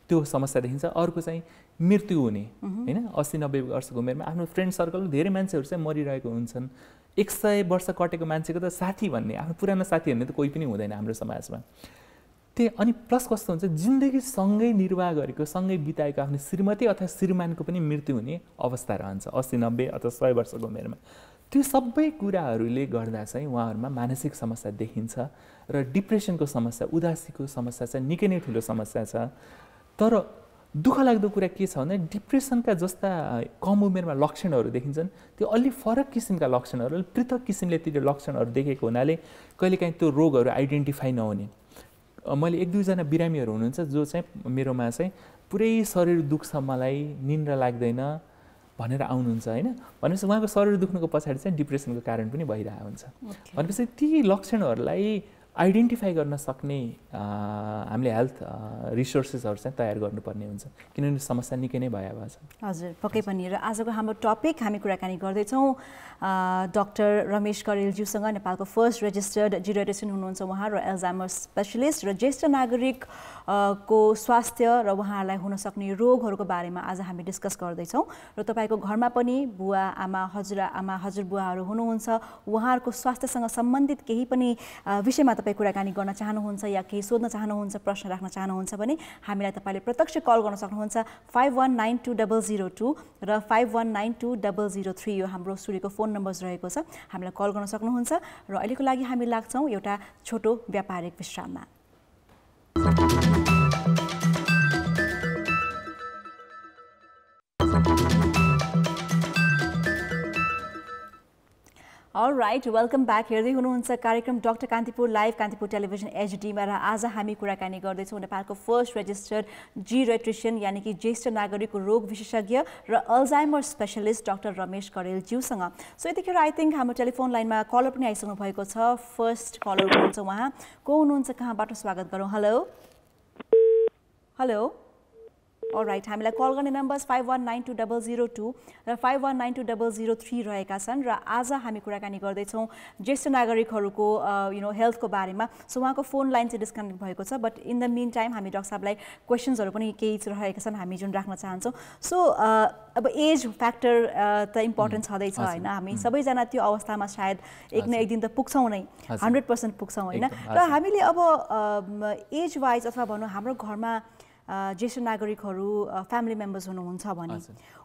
त्यो समस्या देखिन्छ। अर्को चाहिँ मृत्यु हुने होइन, 80-90 वर्षको उमेरमा आफ्नो फ्रेन्ड सर्कलमा धेरै मान्छेहरू चाहिँ मरिरहेको हुन्छन्। 100 वर्ष कटेको मान्छेको त साथी भन्ने, आफ्नो पुरानो साथी भन्ने त कोही पनि हुँदैन हाम्रो समाजमा। अनि प्लस कस्तो हुन्छ, जिन्दगी सँगै निर्वाह गरेको, सँगै बिताएको आफ्नो श्रीमती अथवा श्रीमानको पनि मृत्यु हुने अवस्था रहन्छ 80-90 अथवा 100 वर्षको उमेरमा। त्यो सबै कुराहरूले गर्दा चाहिँ उहाँहरूमा मानसिक समस्या देखिन्छ र डिप्रेसनको समस्या, उदासीको समस्या चाहिँ निकै नै ठुलो समस्या छ। तर दुःख लाग्दो कुरा के छ भने डिप्रेसनका जस्ता कम उमेरमा लक्षणहरू देखिन्छन् त्यो अलि फरक किसिमका लक्षणहरू, पृथक किसिमले ती लक्षणहरू देखेको हुनाले कहिलेकाहीँ त्यो रोगहरू आइडेन्टिफाई नहुने। मैले 1-2 जना बिरामीहरू हुनुहुन्छ जो चाहिँ मेरोमा चाहिँ पुरै शरीर दुख्छ, मलाई निन्द्रा लाग्दैन भनेर आउनुहुन्छ होइन। भनेपछि उहाँको शरीर दुख्नुको पछाडि चाहिँ डिप्रेसनको कारण पनि भइरहेको हुन्छ। भनेपछि ती लक्षणहरूलाई आइडेन्टिफाई गर्न सक्ने हामीले हेल्थ रिसोर्सेसहरू चाहिँ तयार गर्नुपर्ने हुन्छ, किनभने समस्या निकै नै भयावह छ। हजुर, पक्कै पनि। र आजको हाम्रो टपिक हामी कुराकानी गर्दैछौँ डाक्टर रमेश करेलज्यूसँग, नेपालको फर्स्ट रेजिस्टर्ड जिरियाट्रिसियन हुनुहुन्छ उहाँ, र एल्जाइमर स्पेसलिस्ट र ज्येष्ठ नागरिक को स्वास्थ्य र उहाँहरूलाई हुन सक्ने रोगहरूको बारेमा आज हामी डिस्कस गर्दैछौँ। र तपाईँको घरमा पनि बुवा आमा, हजुरआमा, हजुरबुवाहरू हुनुहुन्छ, उहाँहरूको स्वास्थ्यसँग सम्बन्धित केही पनि विषयमा तपाईँ कुराकानी गर्न चाहनुहुन्छ या केही सोध्न चाहनुहुन्छ, प्रश्न राख्न चाहनुहुन्छ भने हामीलाई तपाईँले प्रत्यक्ष कल गर्न सक्नुहुन्छ 51920002 र 51920003 यो हाम्रो स्टुडियोको फोन नम्बर्स रहेको छ, हामीलाई कल गर्न सक्नुहुन्छ। र अहिलेको लागि हामी लाग्छौँ एउटा छोटो व्यापारिक विश्राममा। All right, welcome back. हेर्दै हुनुहुन्छ कार्यक्रम doctor Kantipur live, Kantipur television एचडीमा, र आज हामी कुराकानी गर्दैछौँ नेपालको फर्स्ट रेजिस्टर्ड जिरियाट्रिसियन यानि कि ज्येष्ठ नागरिक रोग विशेषज्ञ र अल्जाइमर स्पेशलिस्ट डाक्टर रमेश करेलज्यूसँग। सो यतिखेर आई थिङ्क हाम्रो टेलिफोन लाइनमा कलर पनि आइसक्नु भएको छ। फर्स्ट कलर हुनुहुन्छ उहाँ, को हुनुहुन्छ, कहाँबाट स्वागत गरौँ? Hello hello. अलराइट, हामीलाई कल गर्ने नम्बर्स 51920002 र 51920003 रहेका छन्। र आज हामी कुराकानी गर्दैछौँ ज्येष्ठ नागरिकहरूको हेल्थको बारेमा। सो उहाँको फोन लाइन चाहिँ डिस्कनेक्ट भएको छ, but in the meantime हामी डाक्टर साहबलाई क्वेसन्सहरू पनि केही रहेका छन् हामी जुन राख्न चाहन्छौँ। सो अब एज फ्याक्टर त इम्पोर्टेन्ट छँदैछ होइन, हामी सबैजना त्यो अवस्थामा सायद एक न एक दिन त पुग्छौँ नै, 100% पुग्छौँ होइन। र हामीले अब एज वाइज अथवा भनौँ हाम्रो घरमा ज्येष्ठ नागरिकहरू फ्यामिली मेम्बर्स हुनुहुन्छ भने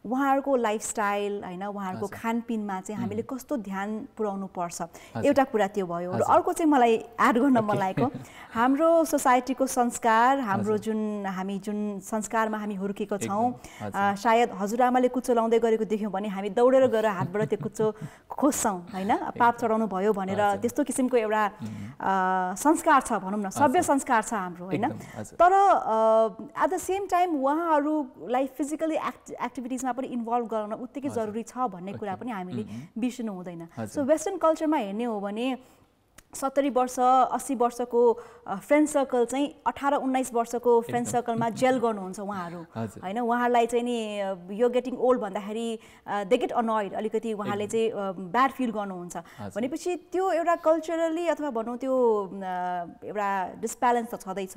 उहाँहरूको लाइफस्टाइल होइन, उहाँहरूको खानपिनमा चाहिँ हामीले कस्तो ध्यान पुर्याउनु पर्छ, एउटा कुरा त्यो भयो। र अर्को चाहिँ मलाई एड गर्न मन लागेको, हाम्रो सोसाइटीको संस्कार, हाम्रो हामी जुन संस्कारमा हामी हुर्केको छौँ, सायद हजुरआमाले कुचो लाउँदै गरेको देख्यौँ भने हामी दौडेर गएर हातबाट त्यो कुचो खोज्छौँ होइन, पाप चढाउनु भयो भनेर, त्यस्तो किसिमको एउटा संस्कार छ भनौँ न, सभ्य संस्कार छ हाम्रो होइन। तर एट द सेम टाइम उहाँहरूलाई फिजिकली एक्टिभिटिजमा पनि इन्भल्भ गराउन उत्तिकै जरुरी छ भन्ने कुरा पनि हामीले बिर्सिनु हुँदैन। सो वेस्टर्न कल्चरमा हेर्ने हो भने 70 वर्ष 80 वर्षको फ्रेन्ड सर्कल चाहिँ 18-19 वर्षको फ्रेन्ड सर्कलमा जेल गर्नुहुन्छ उहाँहरू हैन। उहाँहरूलाई चाहिँ नि यो गेटिङ ओल्ड भन्दाखेरि दे गेट अनोइड, अलिकति उहाँले चाहिँ ब्याड फिल गर्नुहुन्छ भनेपछि त्यो एउटा कल्चरली अथवा भनौँ त्यो एउटा डिसब्यालेन्स त छँदैछ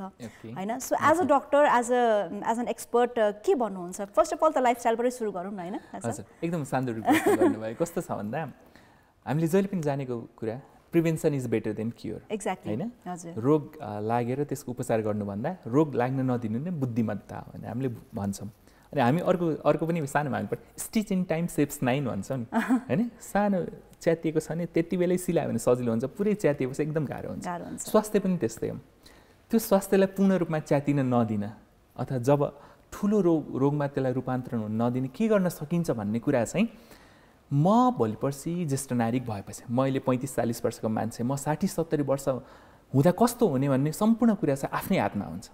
हैन। So as a doctor as an expert के भन्नुहुन्छ? फर्स्ट अफ अल त लाइफस्टाइलबाटै सुरु गरौँ न हैन। हजुर, एकदम शानदार प्रश्न गर्नुभयो। कस्तो छ भन्दा हामीले जहिले पनि जानेको कुरा prevention is better than cure. Exactly हैन। रोग लागेर त्यसको उपचार गर्नुभन्दा रोग लाग्न नदिनु नै बुद्धिमत्ता हो भने हामीले भन्छौँ। अनि हामी अर्को पनि सानोमा हामी स्टिच इन टाइम सेभ्स 9 भन्छौँ नि हैन। सानो च्यातिएको छ भने त्यति बेलै सिलायो भने सजिलो हुन्छ, पुरै च्यातिएपछि एकदम गाह्रो हुन्छ। स्वास्थ्य पनि त्यस्तै हो। त्यो स्वास्थ्यलाई पूर्ण रूपमा च्यातिन नदिन अथवा जब ठुलो रोगमा त्यसलाई रूपान्तरण हुन नदिने के गर्न सकिन्छ भन्ने कुरा चाहिँ म भोलि पर्सि ज्येष्ठ नागरिक भएपछि म अहिले 35-40 वर्षको मान्छे, म 60-70 वर्ष हुँदा कस्तो हुने भन्ने सम्पूर्ण कुरा चाहिँ आफ्नै हातमा हुन्छ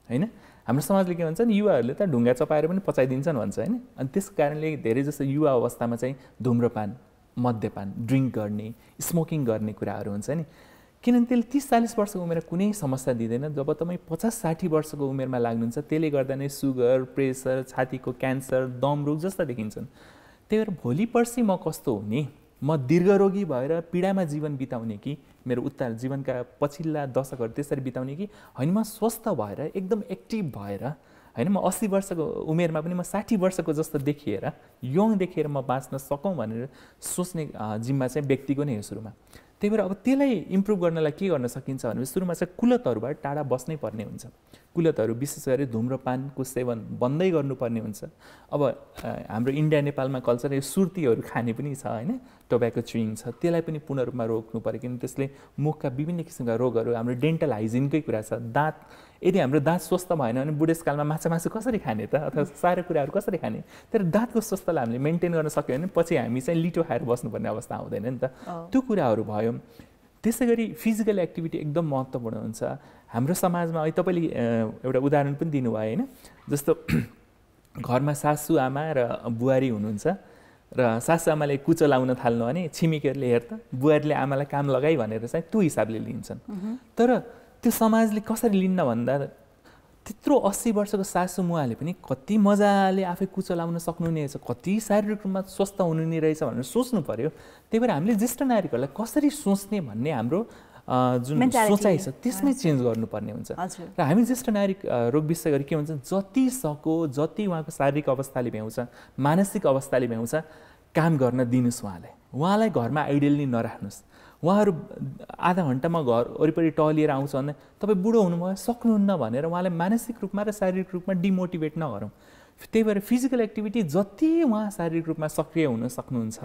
हैन। हाम्रो समाजले के भन्छ नि, युवाहरूले त ढुङ्गा चपाएर पनि पचाइदिन्छन् भन्छ हैन। अनि त्यस कारणले धेरै जस्तो युवा अवस्थामा चाहिँ धुम्रपान, मद्यपान, ड्रिङ्क गर्ने, स्मोकिङ गर्ने कुराहरू हुन्छ नि। किनभने त्यसले 30-40 वर्षको उमेरमा कुनै समस्या दिँदैन। जब तपाईँ 50-60 वर्षको उमेरमा लाग्नुहुन्छ त्यसले गर्दा नै सुगर, प्रेसर, छातीको क्यान्सर, दम रोग जस्ता देखिन्छन्। त्यही भएर भोलि पर्सि म कस्तो हुने, म दीर्घरोगी भएर पीडामा जीवन बिताउने कि मेरो उत्तर जीवनका पछिल्ला दशकहरू त्यसरी बिताउने कि होइन म स्वस्थ भएर एकदम एक्टिभ भएर हैन म 80 वर्षको उमेरमा पनि म 60 वर्षको जस्तो देखिएर यङ देखेर म बाँच्न सकौँ भनेर सोच्ने जिम्मा चाहिँ व्यक्तिको नै हो सुरुमा। त्यही भएर अब त्यसलाई इम्प्रुभ गर्नलाई के गर्न सकिन्छ भने सुरुमा चाहिँ कुलतहरूबाट टाढा बस्नै पर्ने हुन्छ। कुलतहरू विशेष गरी धुम्रपानको सेवन बन्दै गर्नुपर्ने हुन्छ। अब हाम्रो इन्डिया नेपालमा कल्चर यो सुर्तीहरू खाने पनि छ हैन, टोब्याको च्युइङ छ, त्यसलाई पनि पूर्ण रूपमा रोक्नु पर्यो किन त्यसले मुखका विभिन्न किसिमका रोगहरू, हाम्रो डेन्टल हाइजिनकै कुरा छ। दाँत यदि हाम्रो दाँत स्वस्थ भएन भने बुढेसकालमा माछा कसरी खाने त, अथवा सारा कुराहरू कसरी खाने? तर दाँतको स्वास्थ्यलाई हामीले मेन्टेन गर्न सक्यो भने पछि हामी चाहिँ लिटो खाएर बस्नुपर्ने अवस्था आउँदैन नि त। त्यो कुराहरू भयो। त्यसै गरी फिजिकल एक्टिभिटी एकदम महत्त्वपूर्ण हुन्छ हाम्रो समाजमा। अहिले तपाईँले एउटा उदाहरण पनि दिनुभयो होइन, जस्तो घरमा सासु आमा र बुहारी हुनुहुन्छ र सासु आमाले कुचो लाउन थाल्नु भने छिमेकीहरूले हेर त बुहारीले आमालाई काम लगाई भनेर चाहिँ त्यो हिसाबले लिन्छन्। तर त्यो समाजले कसरी लिन्न भन्दा त्यत्रो 80 वर्षको सासु मुवाले पनि कति मजाले आफै कुचो लाउन सक्नुहुने रहेछ, कति शारीरिक रूपमा स्वस्थ हुनुहुने रहेछ भनेर सोच्नु पर्यो। त्यही भएर हामीले ज्येष्ठ नागरिकहरूलाई कसरी सोच्ने भन्ने हाम्रो जुन सोचाइ छ त्यसमै चेन्ज गर्नुपर्ने हुन्छ। र हामी ज्येष्ठ नागरिक रोग विशेष गरी के भन्छ, जति सको जति उहाँको शारीरिक अवस्थाले भ्याउँछ, मानसिक अवस्थाले भ्याउँछ, काम गर्न दिनुहोस्। उहाँलाई घरमा आइडियली नराख्नुहोस्। उहाँहरू आधा घन्टामा घर वरिपरि टहलिएर आउँछ भने तपाईँ बुढो हुनुभयो सक्नुहुन्न भनेर उहाँलाई मानसिक रूपमा र शारीरिक रूपमा डिमोटिभेट नगरौँ। त्यही भएर फिजिकल एक्टिभिटी जति उहाँ शारीरिक रूपमा सक्रिय हुन सक्नुहुन्छ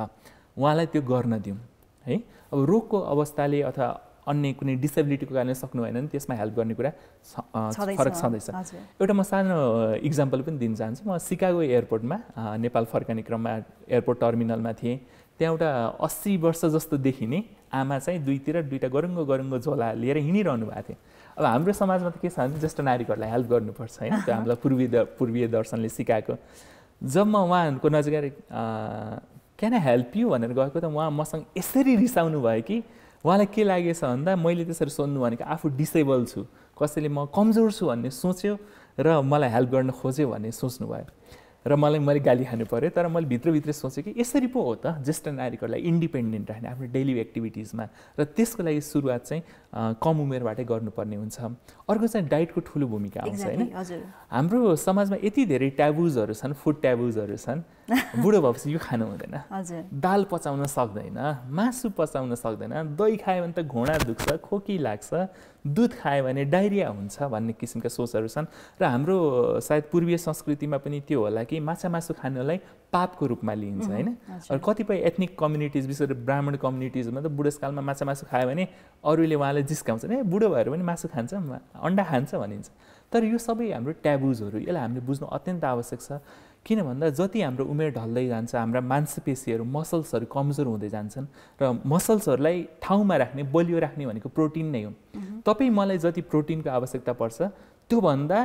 उहाँलाई त्यो गर्न दिउँ है। अब रोगको अवस्थाले अथवा अन्य कुनै डिसेबिलिटीको कारणले सक्नु भएन भने त्यसमा हेल्प गर्ने कुरा फरक छँदैछ। एउटा म सानो इक्जाम्पल पनि दिन चाहन्छु। म सिकागो एयरपोर्टमा नेपाल फर्कने क्रममा एयरपोर्ट टर्मिनलमा थिएँ। त्यहाँ एउटा 80 वर्ष जस्तो देखिने आमा चाहिँ दुईटा गरुङ्गो झोला लिएर हिँडिरहनु भएको थियो। अब हाम्रो समाजमा त के छ भने ज्येष्ठ नागरिकहरूलाई हेल्प गर्नुपर्छ होइन, त्यो हामीलाई पूर्वीय दर्शनले सिकाएको। जब म उहाँहरूको नजिकै क्यान आई हेल्प यु भनेर गएको त उहाँ मसँग यसरी रिसाउनु भयो कि उहाँलाई के लागेछ भन्दा मैले त्यसरी सोध्नु भनेको आफू डिसेबल छु, कसैले म कमजोर छु भन्ने सोच्यो र मलाई हेल्प गर्न खोज्यो भन्ने सोच्नुभयो र मैले गाली खानु पर्यो। तर मैले भित्रभित्र सोचेँ कि यसरी पो हो त ज्येष्ठ नागरिकहरूलाई इन्डिपेन्डेन्ट राख्ने आफ्नो डेली एक्टिभिटिजमा, र त्यसको लागि सुरुवात चाहिँ कम उमेरबाटै गर्नुपर्ने हुन्छ। अर्को चाहिँ डाइटको ठुलो भूमिका आउँछ होइन। हाम्रो समाजमा यति धेरै ट्याबुजहरू छन्, फुड ट्याबुजहरू छन्। बुढो भएपछि यो खानु हुँदैन, दाल पचाउन सक्दैन, मासु पचाउन सक्दैन, दही खायो भने त घुँडा दुख्छ, खोकी लाग्छ, दुध खायो भने डायरिया हुन्छ भन्ने किसिमका सोचहरू छन्। र हाम्रो सायद पूर्वीय संस्कृतिमा पनि त्यो होला कि माछा मासु खानुलाई पापको रूपमा लिइन्छ होइन। र कतिपय एथनिक कम्युनिटिज विशेष गरी ब्राह्मण कम्युनिटिजमा त बुढेसकालमा माछा मासु खायो भने अरूले उहाँलाई जिस्काउँछ नि, बुढो भएर पनि मासु खान्छ, अन्डा खान्छ भनिन्छ। तर यो सबै हाम्रो ट्याबुजहरू, यसलाई हामीले बुझ्नु अत्यन्त आवश्यक छ। किन भन्दा जति हाम्रो उमेर ढल्दै जान्छ हाम्रा मांसपेशीहरू मसल्सहरू कमजोर हुँदै जान्छन् र मसल्सहरूलाई ठाउँमा राख्ने बलियो राख्ने भनेको प्रोटिन नै हो। तपाईँ मलाई जति प्रोटिनको आवश्यकता पर्छ त्योभन्दा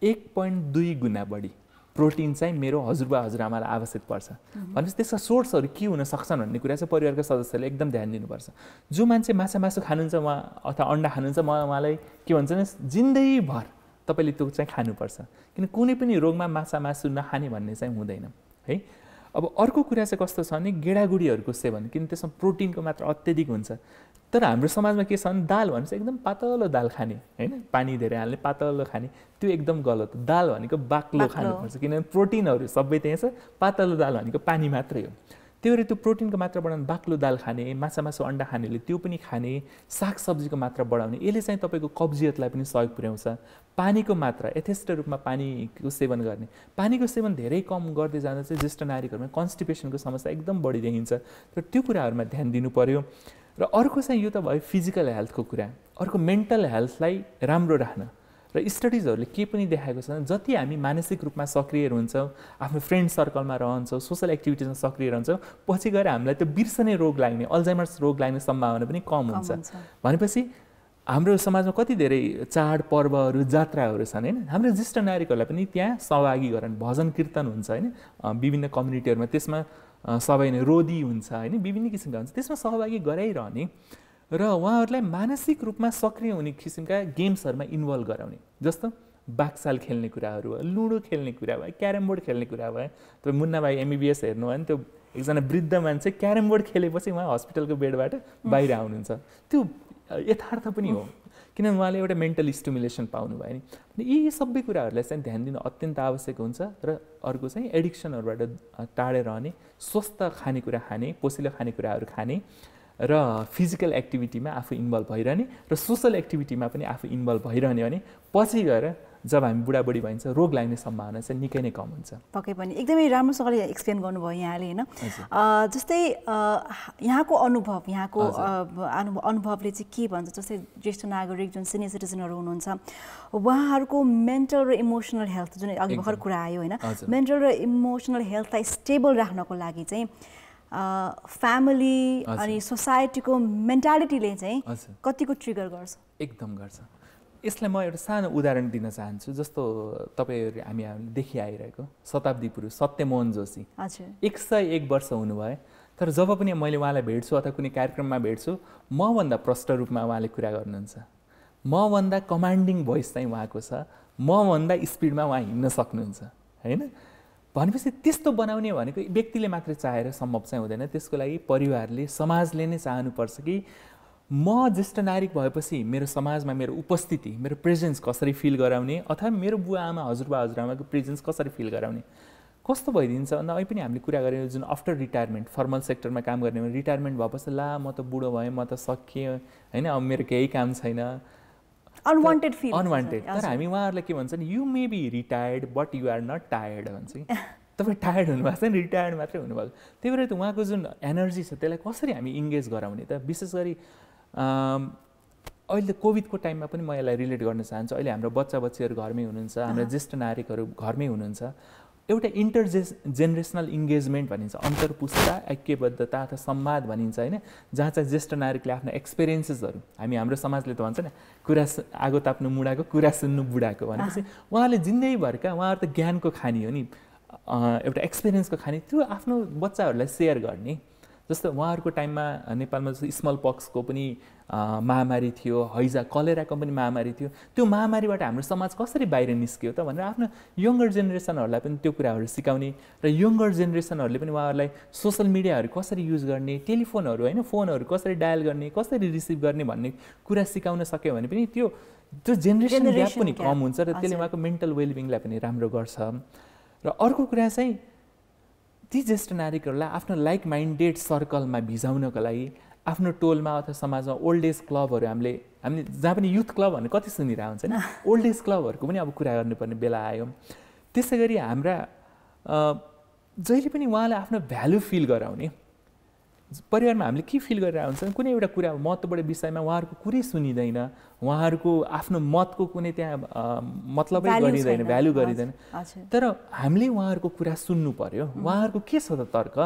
1.2 गुणा बढी प्रोटिन चाहिँ मेरो हजुरबा हजुरआमालाई आवश्यक पर्छ। भनेपछि त्यसका सोर्सहरू के हुन सक्छन् भन्ने कुरा चाहिँ परिवारका सदस्यले एकदम ध्यान दिनुपर्छ। जो मान्छे माछा खानुहुन्छ उहाँ अथवा अन्डा खानुहुन्छ, म उहाँलाई के भन्छ भने जिन्दगीभर तपाईँले त्यो चाहिँ खानुपर्छ, किन कुनै पनि रोगमा मासु नखाने भन्ने चाहिँ हुँदैन है। अब अर्को कुरा चाहिँ कस्तो छ भने गेडागुडीहरूको सेवन, किन त्यसमा प्रोटिनको मात्रा अत्यधिक हुन्छ। तर हाम्रो समाजमा के छ भने दाल भनेपछि एकदम पातलो दाल खाने होइन, पानी धेरै हाल्ने पातलो खाने, त्यो एकदम गलत। दाल भनेको बाक्लो खानुपर्छ, किनभने प्रोटिनहरू सबै त्यही छ, पातलो दाल भनेको पानी मात्रै हो। त्यही भएर त्यो प्रोटिनको मात्रा बढाउनु, बाक्लो दाल खाने, मासु अन्डा खानेले त्यो पनि खाने, सागसब्जीको मात्रा बढाउने, यसले चाहिँ तपाईँको कब्जियतलाई पनि सहयोग पुर्याउँछ। पानीको मात्रा यथेष्ट रूपमा पानीको सेवन गर्ने, पानीको सेवन धेरै कम गर्दै जाँदा चाहिँ ज्येष्ठ नारीहरूमा कन्स्टिपेसनको समस्या एकदम बढी देखिन्छ। तर त्यो कुराहरूमा ध्यान दिनु पर्यो। र अर्को चाहिँ यो त भयो फिजिकल हेल्थको कुरा, अर्को मेन्टल हेल्थलाई राम्रो राख्न। र स्टडिजहरूले के पनि देखाएको छ, जति हामी मानसिक रूपमा सक्रिय हुन्छौँ, आफ्नो फ्रेन्ड सर्कलमा रहन्छौँ, सोसल एक्टिभिटिजमा सक्रिय रहन्छौँ, पछि गएर हामीलाई त्यो बिर्सने रोग लाग्ने, अल्जाइमर्स रोग लाग्ने सम्भावना पनि कम हुन्छ। भनेपछि हाम्रो समाजमा कति धेरै चाड पर्वहरू जात्राहरू छन् होइन, हाम्रो ज्येष्ठ नागरिकहरूलाई पनि त्यहाँ सहभागी गराउनु, भजन कीर्तन हुन्छ होइन, विभिन्न कम्युनिटीहरूमा त्यसमा सबै नै रोदी हुन्छ होइन, विभिन्न किसिमका हुन्छ, त्यसमा सहभागी गराइरहने र उहाँहरूलाई मानसिक रूपमा सक्रिय हुने किसिमका गेम्सहरूमा इन्भल्भ गराउने। जस्तो बाक्साल खेल्ने कुराहरू भयो, लुडो खेल्ने कुरा भयो, क्यारम बोर्ड खेल्ने कुरा भयो। तपाईँ मुन्ना भाइ MBBS हेर्नु भयो भने त्यो एकजना वृद्ध मान्छे क्यारम बोर्ड खेलेपछि उहाँ हस्पिटलको बेडबाट बाहिर आउनुहुन्छ, त्यो यथार्थ पनि हो, किनभने उहाँले एउटा मेन्टल स्टिमुलेसन पाउनुभयो नि। यी सबै कुराहरूलाई चाहिँ ध्यान दिनु अत्यन्त आवश्यक हुन्छ। र अर्को चाहिँ एडिक्सनहरूबाट टाढे रहने, स्वस्थ खानेकुरा खाने, पोसिलो खानेकुराहरू खाने र फिजिकल एक्टिभिटीमा आफू इन्भल्भ भइरहने र सोसल एक्टिभिटीमा पनि आफू इन्भल्भ भइरहने भने पछि गएर जब हामी बुढाबुढी भइन्छ रोग लाग्ने सम्भावना चाहिँ निकै नै कम हुन्छ। पक्कै पनि एकदमै राम्रोसँगले एक्सप्लेन गर्नुभयो यहाँले होइन। जस्तै यहाँको अनुभव, यहाँको अनुभवले चाहिँ के भन्छ, जस्तै ज्येष्ठ नागरिक जुन सिनियर सिटिजनहरू हुनुहुन्छ उहाँहरूको मेन्टल र इमोसनल हेल्थ जुन अघि भर्खर कुरा आयो होइन, मेन्टल र इमोसनल हेल्थलाई स्टेबल राख्नको लागि चाहिँ फ्यामिली अनि सोसाइटीको मेन्टालिटीले चाहिँ कतिको ट्रिगर गर्छ? एकदम गर्छ। यसलाई म एउटा सानो उदाहरण दिन चाहन्छु। जस्तो तपाईहरु हामी देखि आइरहेको शताब्दी पुरुष सत्यमोहन जोशी 101 वर्ष हुनुभयो, तर जब पनि मैले उहाँलाई भेट्छु अथवा कुनै कार्यक्रममा भेट्छु मभन्दा प्रष्ट रूपमा उहाँले कुरा गर्नुहुन्छ, मभन्दा कमान्डिङ भोइस चाहिँ उहाँको छ, मभन्दा स्पिडमा उहाँ हिँड्न सक्नुहुन्छ हैन। भनेपछि त्यस्तो बनाउने भनेको व्यक्तिले मात्रै चाहेर सम्भव चाहिँ हुँदैन, त्यसको लागि परिवारले समाजले नै चाहनुपर्छ कि म ज्येष्ठ नागरिक भएपछि मेरो समाजमा मेरो उपस्थिति, मेरो प्रेजेन्स कसरी फिल गराउने अथवा मेरो बुवा आमा हजुरबा हजुरआमाको प्रेजेन्स कसरी फिल गराउने। कस्तो भइदिन्छ भन्दा अहिले पनि हामीले कुरा गरेँ जुन आफ्टर रिटायरमेन्ट फर्मल सेक्टरमा काम गर्ने रिटायरमेन्ट भएपछि ला म त बुढो भएँ, म त सकिएँ हैन, अब मेरो केही काम छैन, अनवान्टेड फिल, अनवान्टेड। तर हामी उहाँहरूलाई के भन्छ नि, you may be retired but you are not tired भन्छ कि तपाईँ टायर्ड हुनुभएको छ नि, रिटायर्ड मात्रै हुनुभएको। त्यही भएर त उहाँको जुन एनर्जी छ त्यसलाई कसरी हामी इङ्गेज गराउने त। विशेष गरी अहिले कोभिडको टाइममा पनि म यसलाई रिलेट गर्न चाहन्छु। अहिले हाम्रो बच्चा बच्चीहरू घरमै हुनुहुन्छ, हाम्रो ज्येष्ठ नागरिकहरू घरमै हुनुहुन्छ। एउटा जेनेरेसनल इङ्गेजमेन्ट भनिन्छ, अन्तर्पुस्ता ऐक्यबद्धता अथवा संवाद भनिन्छ हैन, जहाँ चाहिँ ज्येष्ठ नागरिकले आफ्नो एक्सपिरियन्सेसहरू, हामी हाम्रो समाजले त भन्छ नि कुरा आगो ताप्नु मुडाको कुरा सुन्नु बुढाको भनेपछि उहाँले जिन्दगीभरका उहाँहरू त ज्ञानको खानी हो नि, एउटा एक्सपिरियन्सको खानी, त्यो आफ्नो बच्चाहरूलाई सेयर गर्ने। जस्तो उहाँहरूको टाइममा नेपालमा जस्तो स्मल पक्सको पनि महामारी थियो, हैजा कलेराको पनि महामारी थियो, त्यो महामारीबाट हाम्रो समाज कसरी बाहिर निस्कियो त भनेर आफ्नो यङ्गर जेनेरेसनहरूलाई पनि त्यो कुराहरू सिकाउने र यङ्गर जेनेरेसनहरूले पनि उहाँहरूलाई सोसल मिडियाहरू कसरी युज गर्ने, टेलिफोनहरू होइन फोनहरू कसरी डायल गर्ने, कसरी रिसिभ गर्ने भन्ने कुरा सिकाउन सक्यो भने पनि त्यो जेनेरेसन ग्याप पनि कम हुन्छ र त्यसले उहाँको मेन्टल वेलबिङलाई पनि राम्रो गर्छ। र अर्को कुरा चाहिँ ती ज्येष्ठ नागरिकहरूलाई आफ्नो लाइक माइन्डेड सर्कलमा भिजाउनको लागि आफ्नो टोलमा अथवा समाजमा ओल्ड एज क्लबहरू हामीले जहाँ पनि युथ क्लब भन्ने कति सुनिरहेको हुन्छ नि, ओल्ड एज क्लबहरूको पनि अब कुरा गर्नुपर्ने बेला आयो। त्यसै गरी हाम्रा जहिले पनि उहाँलाई आफ्नो भ्यालु फिल गराउने, परिवारमा हामीले के फिल गरिरहेको हुन्छ, कुनै एउटा कुरा महत्त्वपूर्ण विषयमा उहाँहरूको कुरै सुनिँदैन, उहाँहरूको आफ्नो मतको कुनै त्यहाँ मतलबै गरिँदैन, भ्यालु गरिँदैन, तर हामीले उहाँहरूको कुरा सुन्नु पर्यो। उहाँहरूको के छ त तर्क,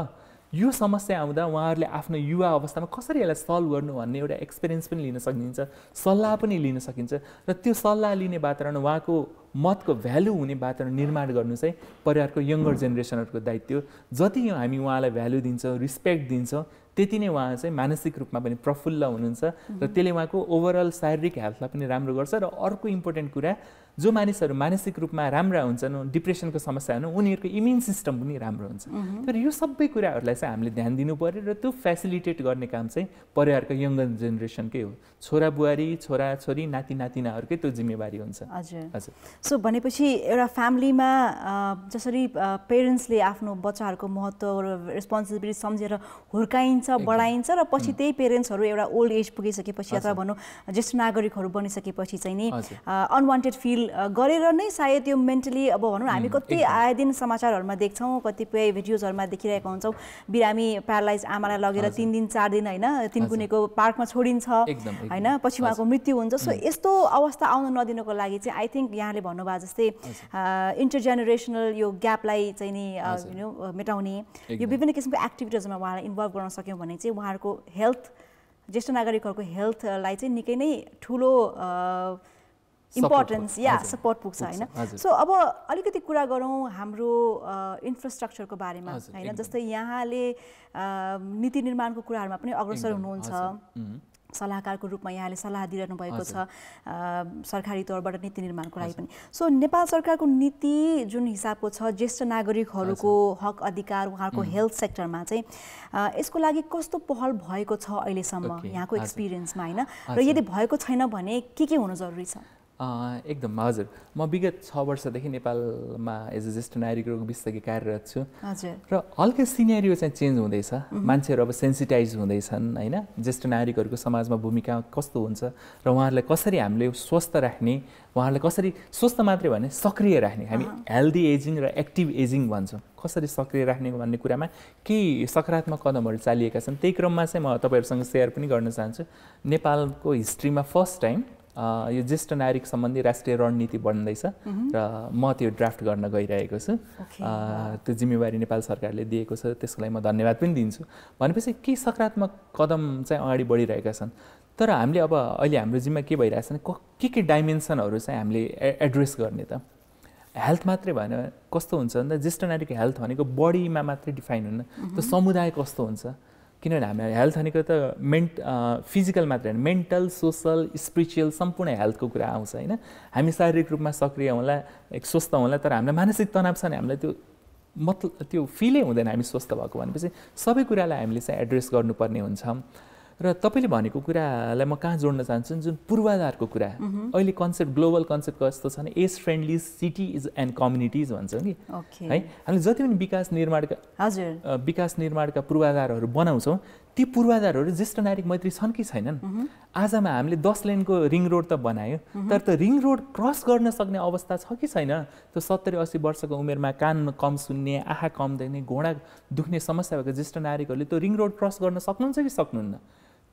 यो समस्या आउँदा उहाँहरूले आफ्नो युवा अवस्थामा कसरी यसलाई सल्भ गर्नु भन्ने एउटा एक्सपिरियन्स पनि लिन सकिन्छ, सल्लाह पनि लिन सकिन्छ र त्यो सल्लाह लिने वातावरण उहाँको मतको भ्यालु हुने वातावरण निर्माण गर्नु चाहिँ परिवारको यङ्गर जेनेरेसनहरूको दायित्व हो। जति हामी उहाँलाई भ्यालु दिन्छौँ, रिस्पेक्ट दिन्छौँ, त्यति नै उहाँ चाहिँ मानसिक रूपमा पनि प्रफुल्ल हुनुहुन्छ र त्यसले उहाँको ओभरअल शारीरिक हेल्थलाई पनि राम्रो गर्छ। र अर्को इम्पोर्टेन्ट कुरा, जो मानिसहरू मानसिक रूपमा राम्रा हुन्छन्, डिप्रेसनको समस्या हुनु, उनीहरूको इम्युन सिस्टम पनि राम्रो हुन्छ। तर यो सबै कुराहरूलाई चाहिँ हामीले ध्यान दिनु पर्यो र त्यो फेसिलिटेट गर्ने काम चाहिँ परिवारको यङ्गर जेनेरेसनकै हो। छोरा बुहारी, छोरा छोरी, नाति नातिनाहरूकै त्यो जिम्मेवारी हुन्छ। हजुर हजुर। सो भनेपछि एउटा फ्यामिलीमा जसरी पेरेन्ट्सले आफ्नो बच्चाहरूको महत्त्व र रेस्पोन्सिबिलिटी सम्झेर हुर्काइन्छ, बढाइन्छ र पछि त्यही पेरेन्ट्सहरू एउटा ओल्ड एज पुगिसकेपछि अथवा भनौँ ज्येष्ठ नागरिकहरू बनिसकेपछि चाहिँ नि अनवान्टेड फिल गरेर नै सायद यो मेन्टली, अब भनौँ हामी कति आए दिन समाचारहरूमा देख्छौँ, कतिपय भिडियोजहरूमा देखिरहेका हुन्छौँ, बिरामी प्यारालाइज आमालाई लगेर 3 दिन 4 दिन होइन तिनकुनेको पार्कमा छोडिन्छ होइन, पछि उहाँको मृत्यु हुन्छ। सो यस्तो अवस्था आउन नदिनको लागि चाहिँ आई थिङ्क यहाँले भन्नुभयो जस्तै इन्टरजेनेरेसनल यो ग्यापलाई चाहिँ नि मेटाउने यो विभिन्न किसिमको एक्टिभिटिजमा उहाँलाई इन्भल्भ गर्न सक्यौँ भने चाहिँ उहाँहरूको हेल्थ, ज्येष्ठ नागरिकहरूको हेल्थलाई चाहिँ निकै नै ठुलो इम्पोर्टेन्स या सपोर्ट पुग्छ होइन। सो अब अलिकति कुरा गरौँ हाम्रो इन्फ्रास्ट्रक्चरको बारेमा होइन, जस्तै यहाँले नीति निर्माणको कुराहरूमा पनि अग्रसर हुनुहुन्छ, सल्लाहकारको रूपमा यहाँले सल्लाह दिइरहनु भएको छ सरकारी तौरबाट नीति निर्माणको लागि पनि। सो नेपाल सरकारको नीति जुन हिसाबको छ ज्येष्ठ नागरिकहरूको हक अधिकार, उहाँहरूको हेल्थ सेक्टरमा चाहिँ यसको लागि कस्तो पहल भएको छ अहिलेसम्म यहाँको एक्सपिरियन्समा होइन, र यदि भएको छैन भने के हुनु जरुरी छ? एकदम हजुर। म विगत 6 वर्षदेखि नेपालमा एज अ ज्येष्ठ नागरिक रोग विशेषज्ञ कार्यरत छु र हल्का सिनेरियो चाहिँ चेन्ज हुँदैछ। मान्छेहरू अब सेन्सिटाइज हुँदैछन् होइन, ज्येष्ठ नागरिकहरूको समाजमा भूमिका कस्तो हुन्छ र उहाँहरूलाई कसरी हामीले स्वस्थ राख्ने, उहाँहरूलाई कसरी स्वस्थ मात्रै भने सक्रिय राख्ने, हामी हेल्दी एजिङ र एक्टिभ एजिङ भन्छौँ, कसरी सक्रिय राख्ने भन्ने कुरामा केही सकारात्मक कदमहरू चालिएका छन्। त्यही क्रममा चाहिँ म तपाईँहरूसँग सेयर पनि गर्न चाहन्छु। नेपालको हिस्ट्रीमा फर्स्ट टाइम यो ज्येष्ठ नागरिक सम्बन्धी राष्ट्रिय रणनीति बन्दैछ र म त्यो ड्राफ्ट गर्न गइरहेको छु। त्यो जिम्मेवारी नेपाल सरकारले दिएको छ, त्यसको लागि म धन्यवाद पनि दिन्छु। भनेपछि केही सकारात्मक कदम चाहिँ अगाडि बढिरहेका छन्। तर हामीले अब अहिले हाम्रो जिम्मा के भइरहेछ भने के डाइमेन्सनहरू चाहिँ हामीले एड्रेस गर्ने त। हेल्थ मात्रै भएन, कस्तो हुन्छ भन्दा ज्येष्ठ नागरिकको हेल्थ भनेको बडीमा मात्रै डिफाइन हुन्न, त्यो समुदाय कस्तो हुन्छ। किनभने हाम्रो हेल्थ भनेको त फिजिकल मात्रै होइन, मेन्टल, सोसल, स्पिरिचुअल सम्पूर्ण हेल्थको कुरा आउँछ होइन। हामी शारीरिक रूपमा सक्रिय होला, स्वस्थ होला, तर हामीलाई मानसिक तनाव छ भने हामीलाई त्यो फिलै हुँदैन हामी स्वस्थ भएको। भनेपछि सबै कुरालाई हामीले चाहिँ एड्रेस गर्नुपर्ने हुन्छ। र तपाईँले भनेको कुरालाई म कहाँ जोड्न चाहन्छु, जुन पूर्वाधारको कुरा अहिले कन्सेप्ट, ग्लोबल कन्सेप्ट कस्तो छ भने age friendly cities and communities भन्छौँ कि है। हामीले जति पनि विकास निर्माणका पूर्वाधारहरू बनाउँछौँ, ती पूर्वाधारहरू ज्येष्ठ नागरिक मैत्री छन् कि छैनन्। आजमा हामीले 10 लेनको रिङ रोड त बनायो, तर त्यो रिङ रोड क्रस गर्न सक्ने अवस्था छ कि छैन। त्यो 70-80 वर्षको उमेरमा कान कम सुन्ने, आँखा कम देख्ने, घुँडा दुख्ने समस्या भएको ज्येष्ठ नागरिकहरूले त्यो रिङ रोड क्रस गर्न सक्नुहुन्छ कि सक्नुहुन्न।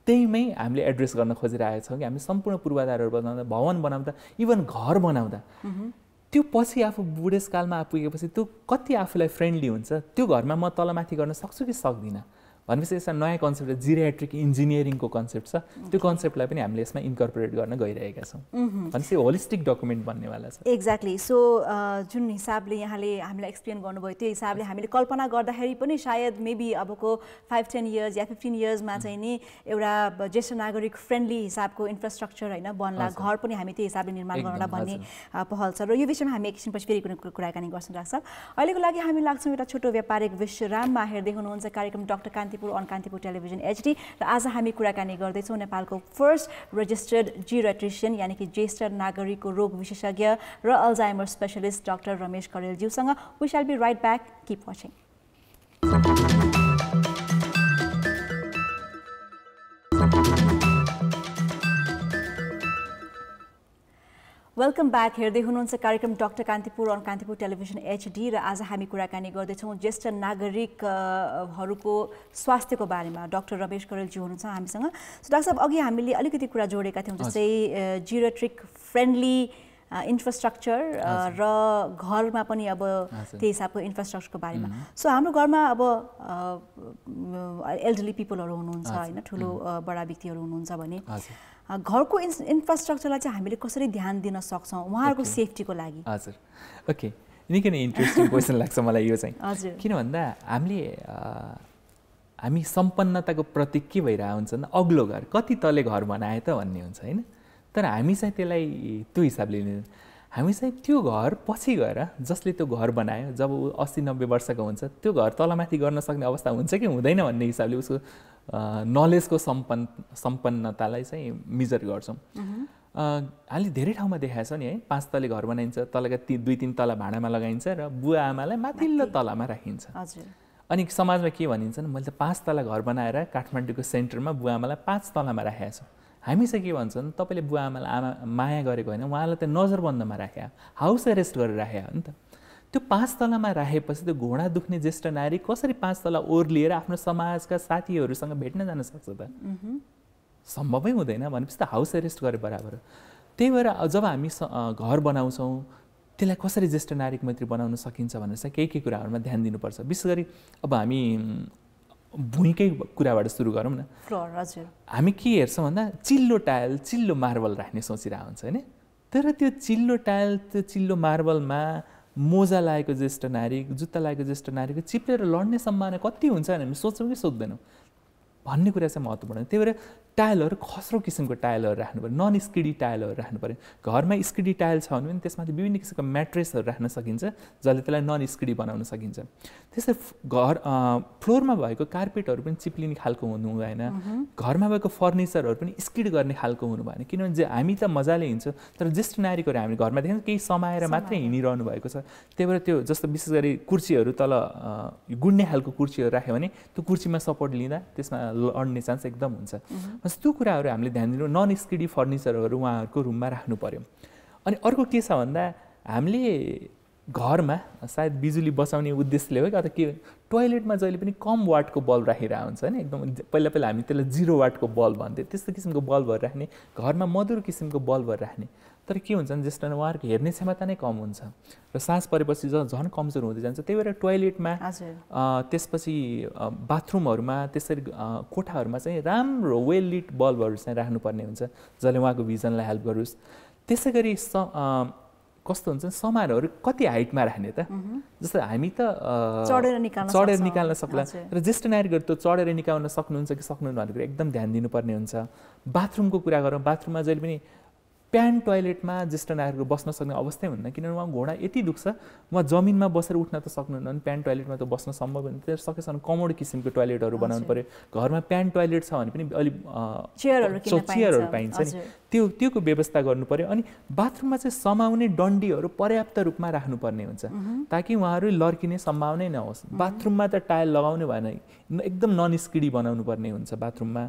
त्यहीमै हामीले एड्रेस गर्न खोजिरहेका छौँ कि हामी सम्पूर्ण पूर्वाधारहरू बनाउँदा, भवन बनाउँदा, इभन घर बनाउँदा त्यो पछि आफू बुढेसकालमा पुगेपछि त्यो कति आफूलाई फ्रेन्डली हुन्छ, त्यो घरमा म तलमाथि गर्न सक्छु कि सक्दिनँ। भनेपछि यसमा नयाँ कन्सेप्ट जिरियाट्रिक इन्जिनियरिङको कन्सेप्ट छ, त्यो कन्सेप्टलाई पनि हामीले यसमा इन्कर्पोरेट गर्न गइरहेका छौँ। भनेपछि होलिस्टिक डकुमेन्ट बन्नेवाला छ। एक्ज्याक्टली। सो जुन हिसाबले यहाँले हामीलाई एक्सप्लेन गर्नुभयो त्यो हिसाबले हामीले कल्पना गर्दाखेरि पनि सायद मेबी अबको 5-10 इयर्स या 15 इयर्समा चाहिँ नि एउटा ज्येष्ठ नागरिक फ्रेन्डली हिसाबको इन्फ्रास्ट्रक्चर होइन बन्ला, घर पनि हामी त्यो हिसाबले निर्माण गर्नलाई भन्ने पहल छ। र यो विषयमा हामी एकछिनपछि फेरि कुनै कुराकानी गर्छौँ। डाक्टर साहब, अहिलेको लागि हामी लाग्छौँ एउटा छोटो व्यापारिक विश्राममा। हेर्दै हुनुहुन्छ कार्यक्रम doctor Kantipur on Kantipur television HD र आज हामी कुराकानी गर्दैछौँ नेपालको फर्स्ट रजिस्टर्ड जिरियाट्रिसियन यानि कि ज्येष्ठ नागरिकको रोग विशेषज्ञ र अल्जाइमर स्पेशलिस्ट डाक्टर रमेश करेलज्यूसँग। We shall be right back, keep watching. Welcome back. हेर्दै हुनुहुन्छ कार्यक्रम doctor Kantipur on Kantipur television HD र आज हामी कुराकानी गर्दैछौँ ज्येष्ठ नागरिकहरूको स्वास्थ्यको बारेमा। डाक्टर रमेश करेलजी हुनुहुन्छ हामीसँग। सो डाक्टर साहब, अघि हामीले अलिकति कुरा जोडेका थियौँ, जस्तै जिरियाट्रिक फ्रेन्डली इन्फ्रास्ट्रक्चर र घरमा पनि अब त्यही हिसाबको इन्फ्रास्ट्रक्चरको बारेमा सो हाम्रो घरमा अब एल्डरली पिपलहरू हुनुहुन्छ होइन ठुलो बडा व्यक्तिहरू हुनुहुन्छ भने घरको इन्फ्रास्ट्रक्चरलाई चाहिँ हामीले कसरी ध्यान दिन सक्छौँ उहाँहरूको सेफ्टीको लागि हजुर ओके निकै नै इन्ट्रेस्टिङ क्वेसन लाग्छ मलाई यो चाहिँ हजुर किन भन्दा हामी सम्पन्नताको प्रतीक के भइरहेको हुन्छ भने अग्लो घर कति तले घर बनाए त भन्ने हुन्छ होइन तर हामी चाहिँ त्यसलाई त्यो हिसाबले लिँदैन हामी चाहिँ त्यो घर पछि गएर जसले त्यो घर बनायो जब ऊ 80-90 वर्षको हुन्छ त्यो घर तलमाथि गर्न सक्ने अवस्था हुन्छ कि हुँदैन भन्ने हिसाबले उसको नलेजको सम्पन्नतालाई चाहिँ मेजर गर्छौँ हामीले धेरै ठाउँमा देखाएको छ नि है 5 तले घर बनाइन्छ तलका 2-3 तला भाडामा लगाइन्छ र बुवा आमालाई माथिल्लो तलामा राखिन्छ अनि समाजमा के भनिन्छ भने मैले त 5 तला घर बनाएर काठमाडौँको सेन्टरमा बुवा आमालाई 5 तलामा राखेको छु हामी चाहिँ के भन्छ भने तपाईँले बुवा आमालाई माया गरेको होइन उहाँलाई त नजरबन्दमा राख्या हाउस एरेस्ट गरेर राख्या हो नि त त्यो 5 तलामा राखेपछि त्यो घोडा दुख्ने ज्येष्ठ नारी कसरी 5 तला ओर्लिएर आफ्नो समाजका साथीहरूसँग भेट्न जान सक्छ त सम्भवै हुँदैन भनेपछि त हाउस एरेस्ट गरे बराबर त्यही भएर जब हामी घर बनाउँछौँ त्यसलाई कसरी ज्येष्ठ नागरिक मैत्री बनाउन सकिन्छ भनेर चाहिँ केही कुराहरूमा ध्यान दिनुपर्छ विशेष गरी अब हामी भुइँकै कुराबाट सुरु गरौँ न हजुर हामी के हेर्छौँ भन्दा चिल्लो टायल चिल्लो मार्बल राख्ने सोचिरहेको हुन्छ होइन तर त्यो चिल्लो टायल त्यो चिल्लो मार्बलमा मोजा लागेको ज्येष्ठ नागरिक जुत्ता लागेको ज्येष्ठ नागरिकको चिप्लेर लड्ने सम्भावना कति हुन्छ भने हामी सोच्छौँ कि सोच्दैनौँ भन्ने कुरा चाहिँ महत्त्वपूर्ण त्यही भएर टाइलहरू खस्रो किसिमको टाइलहरू राख्नु पऱ्यो नन स्किडी टाइलहरू राख्नु पऱ्यो घरमा स्किडी टाइल छ भने पनि त्यसमाथि विभिन्न किसिमको म्याट्रेसहरू राख्न सकिन्छ जसले त्यसलाई नन स्किडी बनाउन सकिन्छ त्यस्तै घर फ्लोरमा भएको कार्पेटहरू पनि चिप्लिने खालको हुनु भएन घरमा भएको फर्निचरहरू पनि स्किड गर्ने खालको हुनु भएन किनभने हामी त मजाले हिँड्छौँ तर ज्येष्ठ नागरिकहरू हामी घरमा देख्छौँ केही समाएर मात्रै हिँडिरहनु भएको छ त्यही भएर त्यो जस्तो विशेष गरी कुर्सीहरू तल गुड्ने खालको कुर्सीहरू राख्यो भने त्यो कुर्सीमा सपोर्ट लिँदा त्यसमा लड्ने चान्स एकदम हुन्छ त्यो कुराहरू हामीले ध्यान दिनु नन स्किडी फर्निचरहरू उहाँहरूको रुममा राख्नु पर्यो अनि अर्को के छ भन्दा हामीले घरमा सायद बिजुली बचाउने उद्देश्यले हो कि अथवा के टोयलेटमा जहिले पनि कम वाटको बल्ब राखिरहेको हुन्छ होइन एकदम पहिला हामी त्यसलाई 0 वाटको बल्ब भन्थ्यौँ त्यस्तो किसिमको बल्बहरू राख्ने घरमा मधुर किसिमको बल्बहरू राख्ने तर के हुन्छ भने ज्येष्ठ उहाँहरूको हेर्ने क्षमता नै कम हुन्छ र सास परेपछि झन् कमजोर हुँदै जान्छ त्यही भएर टोयलेटमा त्यसपछि बाथरुमहरूमा त्यसरी कोठाहरूमा चाहिँ राम्रो वेल लिट बल्बहरू चाहिँ राख्नुपर्ने हुन्छ जसले उहाँको भिजनलाई हेल्प गरोस् त्यसै गरी कस्तो हुन्छ समानहरू कति हाइटमा राख्ने त जस्तो हामी त चढेर निकाल्न सक्ला र ज्येष्ठ नागरिकहरू त चढेर निकाल्न सक्नुहुन्छ कि सक्नुहुन्न भन्ने कुरा एकदम ध्यान दिनुपर्ने हुन्छ बाथरुमको कुरा गरौँ बाथरुममा जहिले पनि प्यान्ट टोयलेटमा ज्येष्ठ नागरिकहरू बस्न सक्ने अवस्थै हुन्न किनभने उहाँ घोडा यति दुख्छ उहाँ जमिनमा बसेर उठ्न त सक्नुहुन्न भने प्यान्ट टोयलेटमा त बस्न सम्भव हुँदैन त्यो सकेसम्म कमोड किसिमको टोयलेटहरू बनाउनु पर्यो घरमा प्यान्ट टोयलेट छ भने पनि अलिक चेयरहरू पाइन्छ नि त्योको व्यवस्था गर्नु पर्यो अनि बाथरुममा चाहिँ समाउने डन्डीहरू पर्याप्त रूपमा राख्नुपर्ने हुन्छ ताकि उहाँहरू लड्किने सम्भावना नहोस् बाथरुममा त टाइल लगाउने भएन एकदम नन स्किडी बनाउनु पर्ने हुन्छ बाथरुममा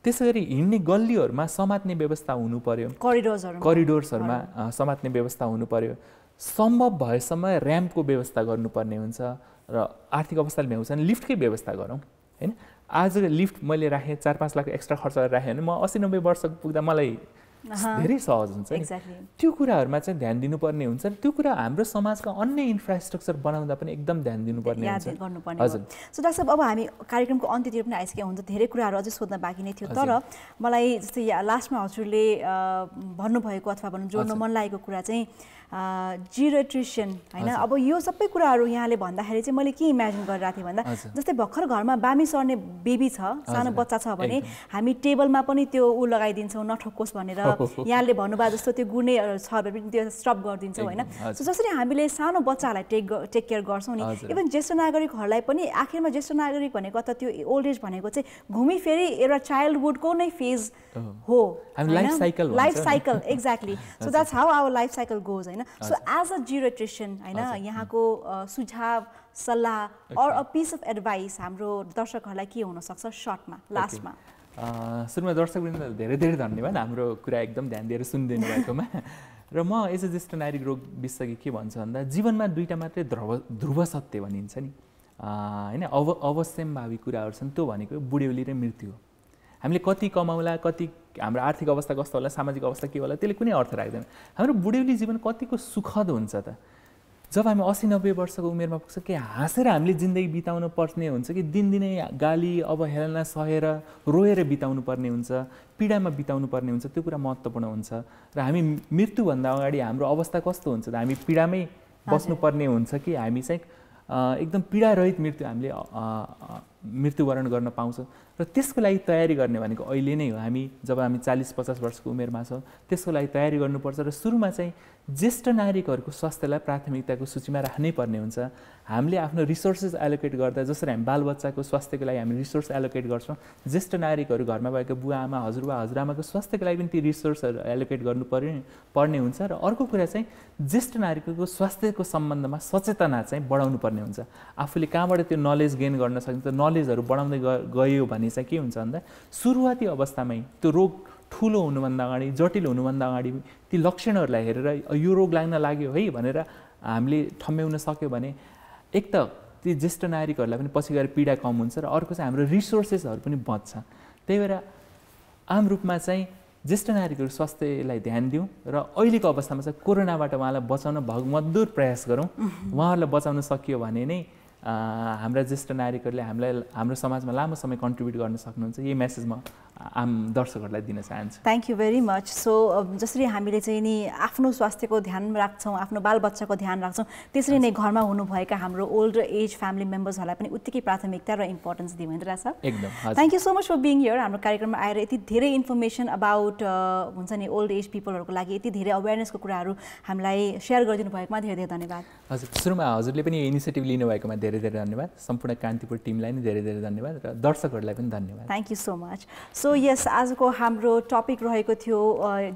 त्यसै गरी हिँड्ने गल्लीहरूमा समात्ने व्यवस्था हुनु पर्यो करिडोर्सहरूमा समात्ने व्यवस्था हुनु पर्यो सम्भव भएसम्म र्याम्पको व्यवस्था गर्नुपर्ने हुन्छ र आर्थिक अवस्थाले भ्याउँछ भने लिफ्टकै व्यवस्था गरौँ होइन आज लिफ्ट मैले राखेँ 4-5 लाख एक्स्ट्रा खर्च गरेर राखेँ भने म 80-90 वर्ष पुग्दा मलाई धेरै सहज हुन्छ नि त्यो कुराहरूमा चाहिँ ध्यान दिनुपर्ने हुन्छ त्यो कुरा हाम्रो समाजका अन्य इन्फ्रास्ट्रक्चर बनाउँदा पनि एकदम ध्यान दिनुपर्ने हुन्छ हजुर सो डाक्टर साहब अब हामी कार्यक्रमको अन्त्यतिर पनि आइसकेका हुन्छ धेरै कुराहरू अझै सोध्न बाँकी नै थियो तर मलाई जस्तै लास्टमा हजुरले भन्नुभएको अथवा भनौँ जोड्न मन लागेको कुरा चाहिँ जिरोट्रिसन होइन अब यो सबै कुराहरू यहाँले भन्दाखेरि चाहिँ मैले के इमेजिन गरिरहेको थिएँ भन्दा जस्तै भर्खर घरमा बामी सर्ने बेबी छ सानो बच्चा छ भने हामी टेबलमा पनि त्यो ऊ लगाइदिन्छौँ नठोक्कोस् भनेर यहाँले भन्नुभयो जस्तो त्यो गुड्ने छ भने पनि त्यो स्टप गरिदिन्छौँ होइन सो जसरी हामीले सानो बच्चाहरूलाई टेक केयर गर्छौँ नि इभन ज्येष्ठ नागरिकहरूलाई पनि आखिरमा ज्येष्ठ नागरिक भनेको त त्यो ओल्ड एज भनेको चाहिँ घुमिफेरि एउटा चाइल्डहुडको नै फेज हो life cycle exactly so that's how our life cycle goes होइन सो एज अ जिरोट्रिसन होइन यहाँको सुझाव सल्लाह और अ पिस अफ एडभाइस हाम्रो दर्शकहरूलाई के हुनसक्छ सर्टमा लास्टमा सुरुमा दर्शकवृन्दलाई धेरै धेरै धन्यवाद हाम्रो कुरा एकदम ध्यान दिएर सुनिदिनु भएकोमा र म एज अ ज्येष्ठ नागरिक रोग विशेषज्ञ के भन्छ भन्दा जीवनमा 2टा मात्रै ध्रुव सत्य भनिन्छ नि होइन अवश्यम्भावी कुराहरू छन् त्यो भनेको बुढ्यौली र मृत्यु हो हामीले कति कमाउला, कति हाम्रो आर्थिक अवस्था कस्तो होला, सामाजिक अवस्था के होला, त्यसले कुनै अर्थ राख्दैन। हाम्रो बुढ्यौली जीवन कतिको सुखद हुन्छ त। जब हामी 80-90 वर्षको उमेरमा पुग्छ कि हाँसेर हामीले जिन्दगी बिताउनु पर्ने हुन्छ कि दिनदिनै गाली अवहेलना सहेर रोएर बिताउनु पर्ने हुन्छ, पीडामा बिताउनु पर्ने हुन्छ, त्यो कुरा महत्त्वपूर्ण हुन्छ। र हामी मृत्युभन्दा अगाडि हाम्रो अवस्था कस्तो हुन्छ त, हामी पीडामै बस्नुपर्ने हुन्छ कि हामी चाहिँ एकदम पीडारहित मृत्यु हामीले मृत्युवरण गर्न पाउँछौँ। र त्यसको लागि तयारी गर्ने भनेको अहिले नै हो। हामी जब हामी 40-50 वर्षको उमेरमा छौँ त्यसको लागि तयारी गर्नुपर्छ। र सुरुमा चाहिँ ज्येष्ठ नागरिकहरूको स्वास्थ्यलाई प्राथमिकताको सूचीमा राख्नै पर्ने हुन्छ। हामीले आफ्नो रिसोर्सेस एलोकेट गर्दा जसरी हामी बालबच्चाको स्वास्थ्यको लागि हामी रिसोर्स एलोकेट गर्छौँ, ज्येष्ठ नागरिकहरू घरमा भएको बुवा आमा हजुरबा हजुरआमाको स्वास्थ्यको लागि पनि ती रिसोर्सहरू एलोकेट गर्नुपर्ने हुन्छ। र अर्को कुरा चाहिँ ज्येष्ठ नागरिकको स्वास्थ्यको सम्बन्धमा सचेतना चाहिँ बढाउनु पर्ने हुन्छ। आफूले कहाँबाट त्यो नलेज गेन गर्न सकिन्छ, नलेजहरू बढाउँदै गयो भने चाहिँ के हुन्छ भन्दा सुरुवाती अवस्थामै त्यो रोग ठुलो हुनुभन्दा अगाडि, जटिल हुनुभन्दा अगाडि ती लक्षणहरूलाई हेरेर यो रोग लाग्न लाग्यो है भनेर हामीले ठम्ब्याउन सक्यो भने एक त ती ज्येष्ठ नागरिकहरूलाई पनि पछि गएर पीडा कम हुन्छ र अर्को चाहिँ हाम्रो रिसोर्सेसहरू पनि बच्छ। त्यही भएर आम रूपमा चाहिँ ज्येष्ठ नागरिकहरू स्वास्थ्यलाई ध्यान दिउँ र अहिलेको अवस्थामा चाहिँ कोरोनाबाट उहाँलाई बचाउन भगमद्दुर प्रयास गरौँ। उहाँहरूलाई बचाउन सकियो भने नै हाम्रा ज्येष्ठ नागरिकहरूले हाम्रो समाजमा लामो समय कन्ट्रिब्युट गर्न सक्नुहुन्छ। यही मेसेज म आम दर्शकहरूलाई दिन चाहन्छु। Thank you very much. So जसरी हामीले चाहिँ नि आफ्नो स्वास्थ्यको ध्यान राख्छौँ, आफ्नो बालबच्चाको ध्यान राख्छौँ, त्यसरी नै घरमा हुनुभएका हाम्रो ओल्ड एज फ्यामिली मेम्बर्सहरूलाई पनि उत्तिकै प्राथमिकता र इम्पोर्टेन्स दिउँ होइन रहेछ? एकदम। Thank you so much for being here. हाम्रो कार्यक्रममा आएर यति धेरै इन्फर्मेसन अबाउट हुन्छ नि ओल्ड एज पिपलहरूको लागि यति धेरै अवेरनेसको कुराहरू हामीलाई सेयर गरिदिनु भएकोमा धेरै धेरै धन्यवाद। हजुर, सुरुमा हजुरले पनि यो इनिसिएटिभ लिनुभएकोमा धेरै धेरै धन्यवाद। सम्पूर्ण कान्तिपुर टिमलाई पनि धेरै धेरै धन्यवाद र दर्शकहरूलाई पनि धन्यवाद। Thank you so much. So yes, आजको हाम्रो टपिक रहेको थियो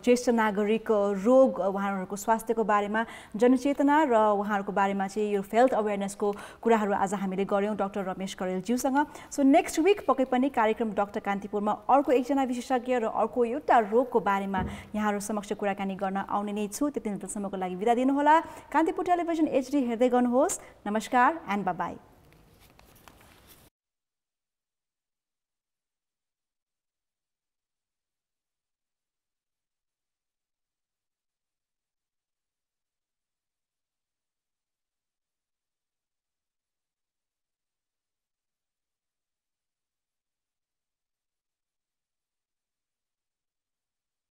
ज्येष्ठ नागरिक रोग, उहाँहरूको स्वास्थ्यको बारेमा जनचेतना र उहाँहरूको बारेमा चाहिँ यो हेल्थ अवेरनेसको कुराहरू आज हामीले गऱ्यौँ डाक्टर रमेश करेलज्यूसँग। सो नेक्स्ट विक पक्कै पनि कार्यक्रम डाक्टर कान्तिपुरमा अर्को एकजना विशेषज्ञ र अर्को एउटा रोगको बारेमा यहाँहरू समक्ष कुराकानी गर्न आउने नै छु। त्यति बेलासम्मको लागि बिदा दिनुहोला। कान्तिपुर टेलिभिजन HD हेर्दै गर्नुहोस्। नमस्कार एन्ड बाई बाई।